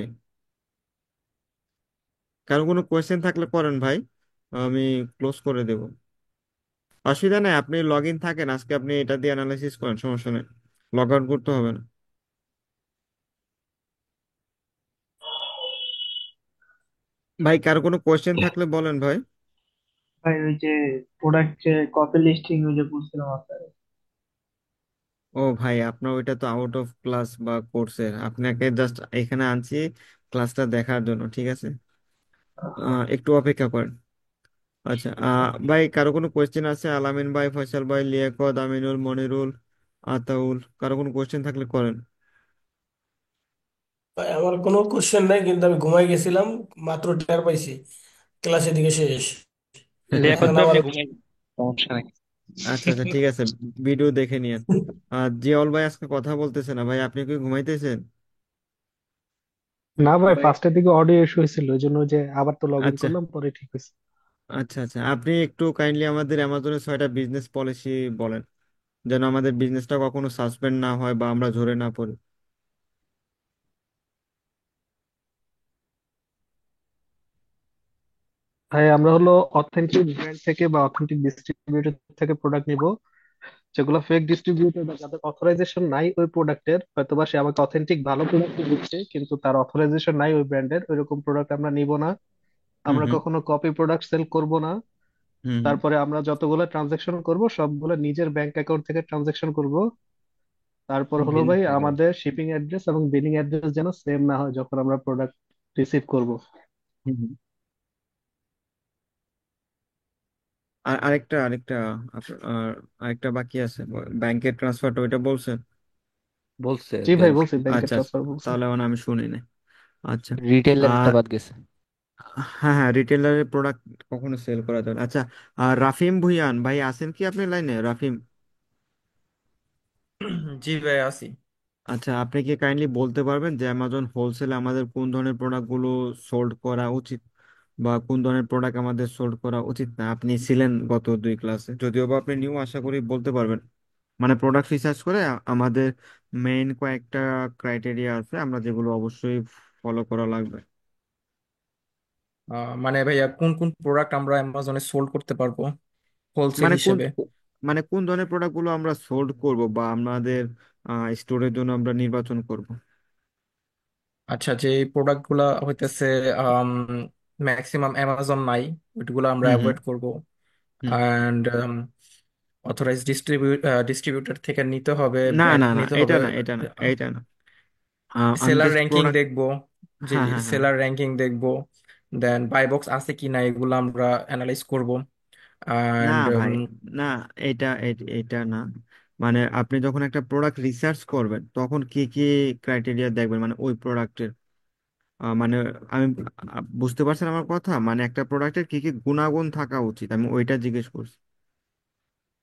S1: কারো কোনো কোশ্চেন থাকলে করেন ভাই, আমি ক্লোজ করে দেব। অসুবিধা নেই, আপনি লগ ইন থাকেন, আজকে আপনি এটা দিয়ে অ্যানালাইসিস করেন, সমস্যা নেই, লগ আউট করতে হবে না। ভাই কারো কোনো কোশ্চেন থাকলে বলেন ভাই।
S11: ভাই ওই যে প্রোডাক্ট যে কপি লিস্টিং ওই যে বলছিলাম আপনার।
S1: ও ভাই, আপনার ওইটা তো আউট অফ ক্লাস বা কোর্সের, আপনাকে জাস্ট এখানে আনছি ক্লাসটা দেখার জন্য, ঠিক আছে। একটু অপেক্ষা করেন। আচ্ছা, ভাই কারো কোনো কোয়েশ্চেন আছে? আলামিন ভাই, ফয়সাল ভাই, লিয়াকত, আমিনুল, মনিরুল, আতাউল, কারো কোনো কোয়েশ্চেন থাকলে করেন।
S12: ভাই আমার কোনো কোশ্চেন নাই, কিন্তু আমি ঘুমাই গেছিলাম, মাত্র টের পাইছি ক্লাস এদিকে শেষ।
S10: লিয়াকত
S12: এখন
S10: ভাই
S12: আবার
S10: আপনি ঘুমাই সমস্যা নেই।
S1: আচ্ছা আচ্ছা, ঠিক আছে, ভিডিও দেখে নিয়েন। জিয়াউল ভাই আজকে কথা বলতেছে না ভাই, আপনি কি ঘুমাইতেছেন?
S13: না ভাই, ফার্স্টের দিকে অডিও ইস্যু হয়েছিল, ওই জন্য যে আবার তো লগ ইন
S1: আচ্ছা
S13: করলাম, পরে ঠিক হয়েছে।
S1: আচ্ছা আচ্ছা, আপনি একটু কাইন্ডলি আমাদের অ্যামাজনের 6টা বিজনেস পলিসি বলেন, যেন আমাদের বিজনেসটা কখনো সাসপেন্ড না হয় বা আমরা ঝরে না পড়ি।
S13: ভাই আমরা হলো অথেন্টিক ব্র্যান্ড থেকে বা অথেন্টিক ডিস্ট্রিবিউটর থেকে প্রোডাক্ট নিব, যেগুলো ফেক ডিস্ট্রিবিউটর বা যাদের অথরাইজেশন নাই ওই প্রোডাক্টের, হয়তোবা সে আমাকে অথেন্টিক ভালো প্রোডাক্ট দিচ্ছে কিন্তু তার অথরাইজেশন নাই ওই ব্র্যান্ডের, ওইরকম প্রোডাক্ট আমরা নিব না।
S1: হুম
S13: আমরা
S1: হুম
S13: কখনো কপি প্রোডাক্ট সেল করব না।
S1: হুম হুম।
S13: তারপরে আমরা যতগুলো ট্রানজাকশন করব সবগুলো নিজের ব্যাংক অ্যাকাউন্ট থেকে ট্রানজাকশন করব। তারপর হলো
S5: বিল
S13: ভাই
S5: থেকে।
S13: আমাদের শিপিং অ্যাড্রেস এবং বিলিং অ্যাড্রেস যেন সেম না হয় যখন আমরা প্রোডাক্ট রিসিভ করব।
S1: হুম হুম। আর আরেকটা আরেকটা বাকি আছে, ব্যাংকের ট্রান্সফারটা, ওইটা বলছেন?
S4: বলছে
S13: জি ভাই
S4: ব্যাংক।
S13: বলছি, ব্যাংকের
S1: আচ্ছা আচ্ছা,
S13: ট্রান্সফার বলছি।
S1: তাহলে মানে আমি শুনি না। আচ্ছা।
S4: রিটেলারটা
S1: আর
S4: বাদ গেছে।
S1: হ্যাঁ হ্যাঁ, রিটেলারের প্রোডাক্ট কখনো সেল করা যাবে না। আচ্ছা, আর রাফিম ভুইয়ান ভাই আছেন কি আপনি লাইনে, রাফিম?
S14: জি ভাই আছি।
S1: আচ্ছা, আপনি কি কাইন্ডলি বলতে পারবেন যে অ্যামাজন হোলসেলে আমাদের কোন ধরনের প্রোডাক্টগুলো সোল্ড করা উচিত, বা কোন ধরনের প্রোডাক্ট আমাদের সোল্ড করা উচিত না? আপনি ছিলেন গত 2 ক্লাসে, যদিও বা আপনি নিউ, আশা করি বলতে পারবেন। মানে প্রোডাক্ট রিসার্চ করে আমাদের মেইন কয়েকটা ক্রাইটেরিয়া আছে, আমরা যেগুলো অবশ্যই ফলো করা লাগবে।
S14: মানে ভাইয়া কোন কোন প্রোডাক্ট আমরা অ্যামাজনে সোল্ড করতে পারবো হোলসেল
S1: মানে কোন
S14: হিসেবে?
S1: মানে কোন ধরনের প্রোডাক্টগুলো আমরা সোল্ড করব বা আমাদের স্টোরের জন্য আমরা নির্বাচন করব।
S14: আচ্ছা, যে প্রোডাক্ট গুলা হইতেছে ম্যাক্সিমাম অ্যামাজন নাই, ওইগুলো আমরা
S1: হুম হুম
S14: অ্যাভয়েড করব।
S1: হুম।
S14: অ্যান্ড অথরাইজ ডিস্ট্রিবিউটর থেকে নিতে হবে,
S1: না
S14: ব্র্যান্ড
S1: না না,
S14: নিতে
S1: এটা
S14: হবে।
S1: না, এটা না, এটা না। আমি
S14: সেলার
S1: জাস্ট
S14: র্যাঙ্কিং
S1: প্রোডাক্ট,
S14: দেখবো। জি
S1: হ্যাঁ
S14: জি,
S1: হ্যাঁ হ্যাঁ।
S14: সেলার র্যাঙ্কিং দেখবো। দেন বাই বক্স আছে কিনা এগুলো আমরা অ্যানালাইজ করব।
S1: না
S14: অ্যান্ড
S1: ভাই, না, এটা না। মানে আপনি যখন একটা প্রোডাক্ট রিসার্চ করবেন তখন কি কি ক্রাইটেরিয়া দেখবেন, মানে ওই প্রোডাক্টের, মানে আমি বুঝতে পারছেন আমার কথা, মানে একটা প্রোডাক্টের কি কি গুণাগুণ থাকা উচিত, আমি ওইটা জিজ্ঞেস করছি।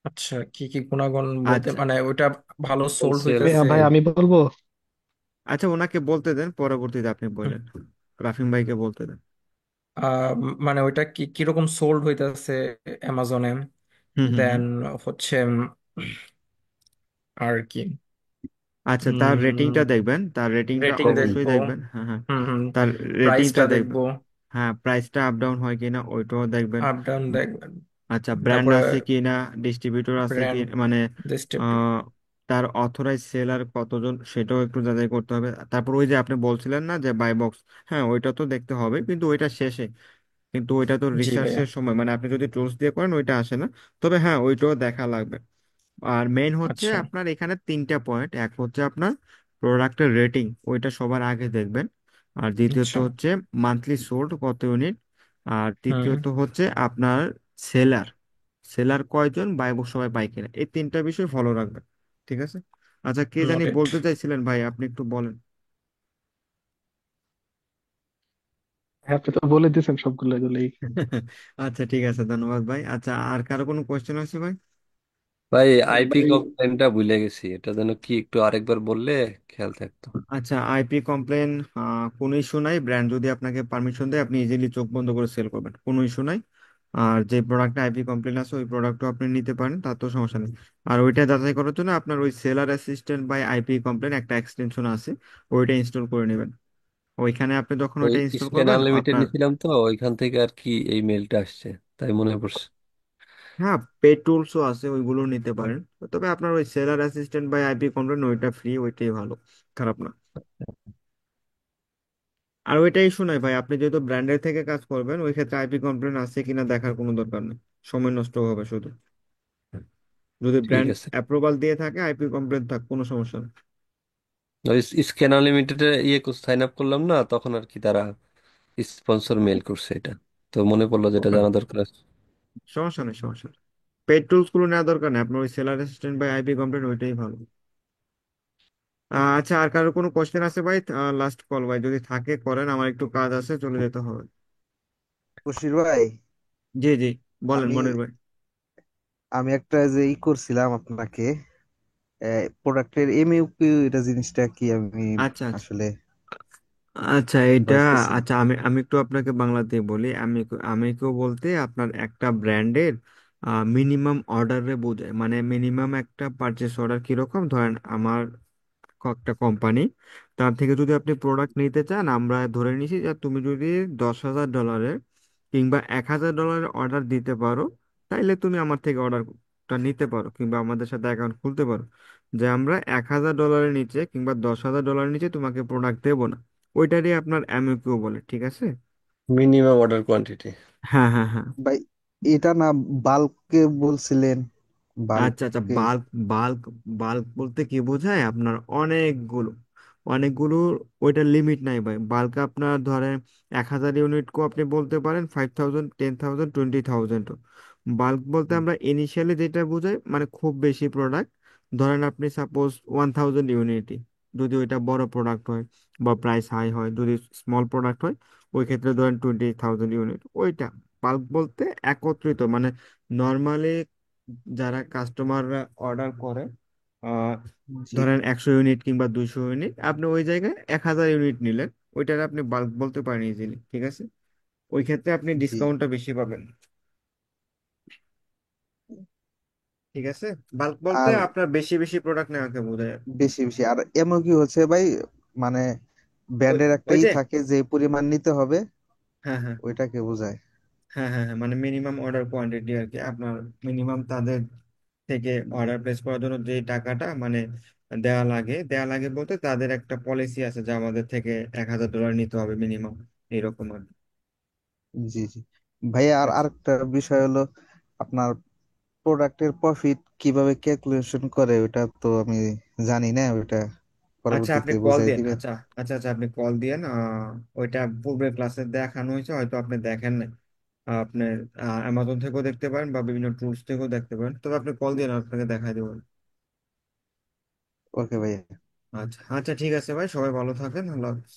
S14: আচ্ছা, কি কি গুণাগুণ বলতে
S1: আচ্ছা
S14: মানে ওইটা ভালো সোল্ড
S5: হোলসেল।
S13: ভাই
S14: হইতেছে?
S13: ভাই আমি বলবো।
S1: আচ্ছা, ওনাকে বলতে দেন, পরবর্তীতে আপনি
S14: হুম।
S1: বললেন, রাফিম ভাইকে বলতে দেন।
S14: মানে ওইটা কি কিরকম সোল্ড হইতেছে অ্যামাজনে।
S1: হুম হুম হুম।
S14: দেন হচ্ছে আর কি
S1: আচ্ছা, তার রেটিংটা দেখবেন, তার রেটিংটা
S14: রেটিং
S5: রেটিং।
S1: অবশ্যই
S14: দেখবো।
S1: দেখবেন, হ্যাঁ হ্যাঁ।
S14: হুম হুম।
S1: তার রেটিংটা
S14: প্রাইসটা
S1: দেখবেন।
S14: দেখবো।
S1: হ্যাঁ, প্রাইসটা আপ ডাউন হয় কিনা ওইটাও দেখবেন।
S14: আপ ডাউন দেখবেন।
S1: আচ্ছা, ব্র্যান্ড
S14: তারপরে
S1: আছে কিনা, ডিস্ট্রিবিউটর আছে কি,
S14: ব্র্যান্ড
S1: মানে
S14: ডিস্ট্রিবিউটর।
S1: আহ, তার অথরাইজ সেলার কতজন সেটাও একটু যাচাই করতে হবে। তারপর ওই যে আপনি বলছিলেন না যে বাই বক্স, হ্যাঁ ওইটা তো দেখতে হবে, কিন্তু ওইটা শেষে, কিন্তু ওইটা তো
S14: জি ভাইয়া।
S1: রিসার্চের সময়, মানে আপনি যদি টুলস দিয়ে করেন ওইটা আসে না। তবে হ্যাঁ, ওইটাও দেখা লাগবে। আর মেইন হচ্ছে
S14: আচ্ছা
S1: আপনার এখানে 3টা পয়েন্ট, এক হচ্ছে আপনার প্রোডাক্টের রেটিং, ওইটা সবার আগে দেখবেন। আর দ্বিতীয়ত
S14: আচ্ছা।
S1: হচ্ছে মান্থলি সোল্ড কত ইউনিট। আর
S14: হুম।
S1: তৃতীয়ত হচ্ছে আপনার সেলার, সেলার কয়জন, বাই বক্স সবাই পায় কিনা, এই তিনটা বিষয় ফলো রাখবেন। ঠিক আছে। আচ্ছা, কে জানি
S14: নটেড।
S1: বলতে চাইছিলেন ভাই, আপনি একটু বলেন।
S13: হ্যাঁ, আপনি তো বলে দিয়েছেন সবগুলো এগুলোই।
S1: আচ্ছা ঠিক আছে, ধন্যবাদ ভাই। আচ্ছা, আর কারো কোনো কোয়েশ্চেন আছে ভাই?
S15: ভাই আইপি
S13: ভাই
S15: কমপ্লেনটা ভুলে গেছি, এটা যেন কি একটু আরেকবার বললে খেয়াল থাকতো।
S1: আচ্ছা, আইপি কমপ্লেন কোনো ইস্যু নাই। ব্র্যান্ড যদি আপনাকে পারমিশন দেয়, আপনি ইজিলি চোখ বন্ধ করে সেল করবেন, কোনো ইস্যু নাই। আর যে প্রোডাক্টে আইপি কমপ্লেন আছে ওই প্রোডাক্টও আপনি নিতে পারেন, তার তো সমস্যা নেই। আর ওইটা যাচাই করার জন্য আপনার ওই seller assistant by IP complain একটা এক্সটেনশন আছে, ওইটা ইনস্টল করে নেবেন। ওইখানে আপনি যখন
S15: ওই
S1: ওইটা ইনস্টল
S15: স্ক্যান
S1: করবেন
S15: আনলিমিটেড
S1: আপনার।
S15: নিছিলাম তো, ওইখান থেকে আর কি এই মেলটা আসছে, তাই মনে পড়ছে।
S1: হ্যাঁ, পেড টুলসও আছে, ওইগুলো নিতে পারেন। তবে আপনার ওই seller assistant by IP complain ওইটা ফ্রি, ওইটাই ভালো, খারাপ না। আর ওইটাই শোনাই ভাই, আপনি যেহেতু ব্র্যান্ডের থেকে কাজ করবেন, ওই ক্ষেত্রে আইপি কমপ্লেন আছে কিনা দেখার কোনো দরকার নেই, সময় নষ্ট হবে শুধু। যদি
S15: ঠিক
S1: ব্র্যান্ড
S15: আছে।
S1: অ্যাপ্রুভাল দিয়ে থাকে, আইপি কমপ্লেন থাক, কোনো সমস্যা নেই।
S15: ওই স্ক্যান আনলিমিটেড সাইন আপ করলাম না, তখন আর কি তারা স্পন্সর মেল করছে এটা, তো মনে পড়লো যেটা
S1: ওকে,
S15: জানা দরকার আছে।
S1: সমস্যা নেই, সমস্যা নেই। পেড টুলস গুলো নেওয়ার দরকার নেই, আপনার ওই সেলার অ্যাসিস্ট্যান্ট বা আইপি কমপ্লেন ওইটাই ভালো। আচ্ছা, আর কারো কোনো কোশ্চেন আছে ভাই? লাস্ট কল ভাই, যদি থাকে করেন, আমার একটু কাজ আছে, চলে যেতে হবে।
S16: বশির ভাই,
S1: জি জি, বলেন
S16: আমি
S1: মনির ভাই।
S16: আমি একটা যে করছিলাম আপনাকে প্রোডাক্টের এমইউকিউ, এটা জিনিসটা কি আমি
S1: আচ্ছা আচ্ছা।
S16: আসলে
S1: আচ্ছা এটা,
S16: বুঝতেছি না।
S1: আচ্ছা আমি আমি একটু আপনাকে বাংলাতে বলি। আমি কেউ বলতে আপনার একটা ব্র্যান্ডের মিনিমাম অর্ডারে বোঝায়, মানে মিনিমাম একটা পারচেস অর্ডার কিরকম, ধরেন আমার একটা কোম্পানি, তার থেকে যদি আপনি প্রোডাক্ট নিতে চান, আমরা ধরে নিছি যে তুমি যদি $10,000 কিংবা $1,000 অর্ডার দিতে পারো, তাইলে তুমি আমার থেকে অর্ডারটা নিতে পারো কিংবা আমাদের সাথে অ্যাকাউন্ট খুলতে পারো। যে আমরা $1,000 নিচে কিংবা $10,000 নিচে তোমাকে প্রোডাক্ট দেবো না, ওইটারই আপনার এমইকিউ বলে। ঠিক আছে।
S15: Minimum order quantity.
S1: হ্যাঁ হ্যাঁ হ্যাঁ।
S16: ভাই, এটা না বাল্ককে বলছিলেন?
S1: আচ্ছা আচ্ছা,
S16: বাল্ককে
S1: বাল্ক বাল্ক বাল্ক বলতে কি বোঝায় আপনার? অনেকগুলো, অনেকগুলো। ওইটা লিমিট নাই ভাই। বাল্ক আপনার ধরেন 1,000 ইউনিটকেও আপনি বলতে পারেন, 5,000, 10,000, 20,000। বাল্ক বলতে আমরা ইনিশিয়ালি যেটা বোঝাই, মানে খুব বেশি প্রোডাক্ট, ধরেন আপনি সাপোজ 1,000 ইউনিটই, যদি ওইটা বড় প্রোডাক্ট হয় বা প্রাইস হাই হয়। যদি স্মল প্রোডাক্ট হয়, ওই ক্ষেত্রে ধরেন 20,000 ইউনিট, ওইটা বাল্ক বলতে একত্রিত, মানে নর্মালি যারা কাস্টমাররা অর্ডার করে, আহ,
S16: জি
S1: ধরেন 100 ইউনিট কিংবা 200 ইউনিট, আপনি ওই জায়গায় 1,000 ইউনিট নিলেন, ওইটার আপনি বাল্ক বলতে পারেন ইজিলি। ঠিক আছে। ওই ক্ষেত্রে আপনি
S16: জি।
S1: ডিসকাউন্টটা বেশি পাবেন। ঠিক আছে। বাল্ক বলতে
S16: আর
S1: আপনার বেশি বেশি প্রোডাক্ট নেওয়াকে বোঝায় আর কি।
S16: বেশি বেশি, আর এমইউকিউ হচ্ছে ভাই মানে
S1: ওই
S16: ব্র্যান্ডের
S1: ওই
S16: একটাই
S1: যে,
S16: থাকে যে পরিমাণ নিতে হবে,
S1: হ্যাঁ হ্যাঁ
S16: ওইটাকে বোঝায়।
S1: হ্যাঁ হ্যাঁ হ্যাঁ, মানে মিনিমাম অর্ডার কোয়ান্টিটি আর কি। আপনার মিনিমাম তাদের থেকে অর্ডার প্লেস করার জন্য যে টাকাটা মানে দেয়া লাগে বলতে তাদের একটা পলিসি আছে যে আমাদের থেকে $1,000 নিতে হবে মিনিমাম, এরকম আর কি।
S16: জি জি। ভাই, আর
S1: আচ্ছা
S16: আরেকটা বিষয় হলো আপনার প্রোডাক্টের প্রফিট কিভাবে ক্যালকুলেশন করে, ওটা তো আমি জানি না, ওটা
S1: আচ্ছা, আপনি
S16: পরবর্তীতে
S1: কল
S16: বুঝাই
S1: দিন।
S16: দিবেন।
S1: আচ্ছা আচ্ছা আচ্ছা, আপনি কল দিয়েন। ওইটা পূর্বের ক্লাসে দেখানো হয়েছে, হয়তো আপনি দেখেন নাই। আপনি অ্যামাজন থেকেও দেখতে পারেন বা বিভিন্ন টুলস থেকেও দেখতে পারেন, তবে আপনি কল দিন, আপনাকে দেখাই দেবো।
S16: ওকে ভাই।
S1: আচ্ছা আচ্ছা, ঠিক আছে ভাই, সবাই ভালো থাকেন, আল্লাহ হাফেজ।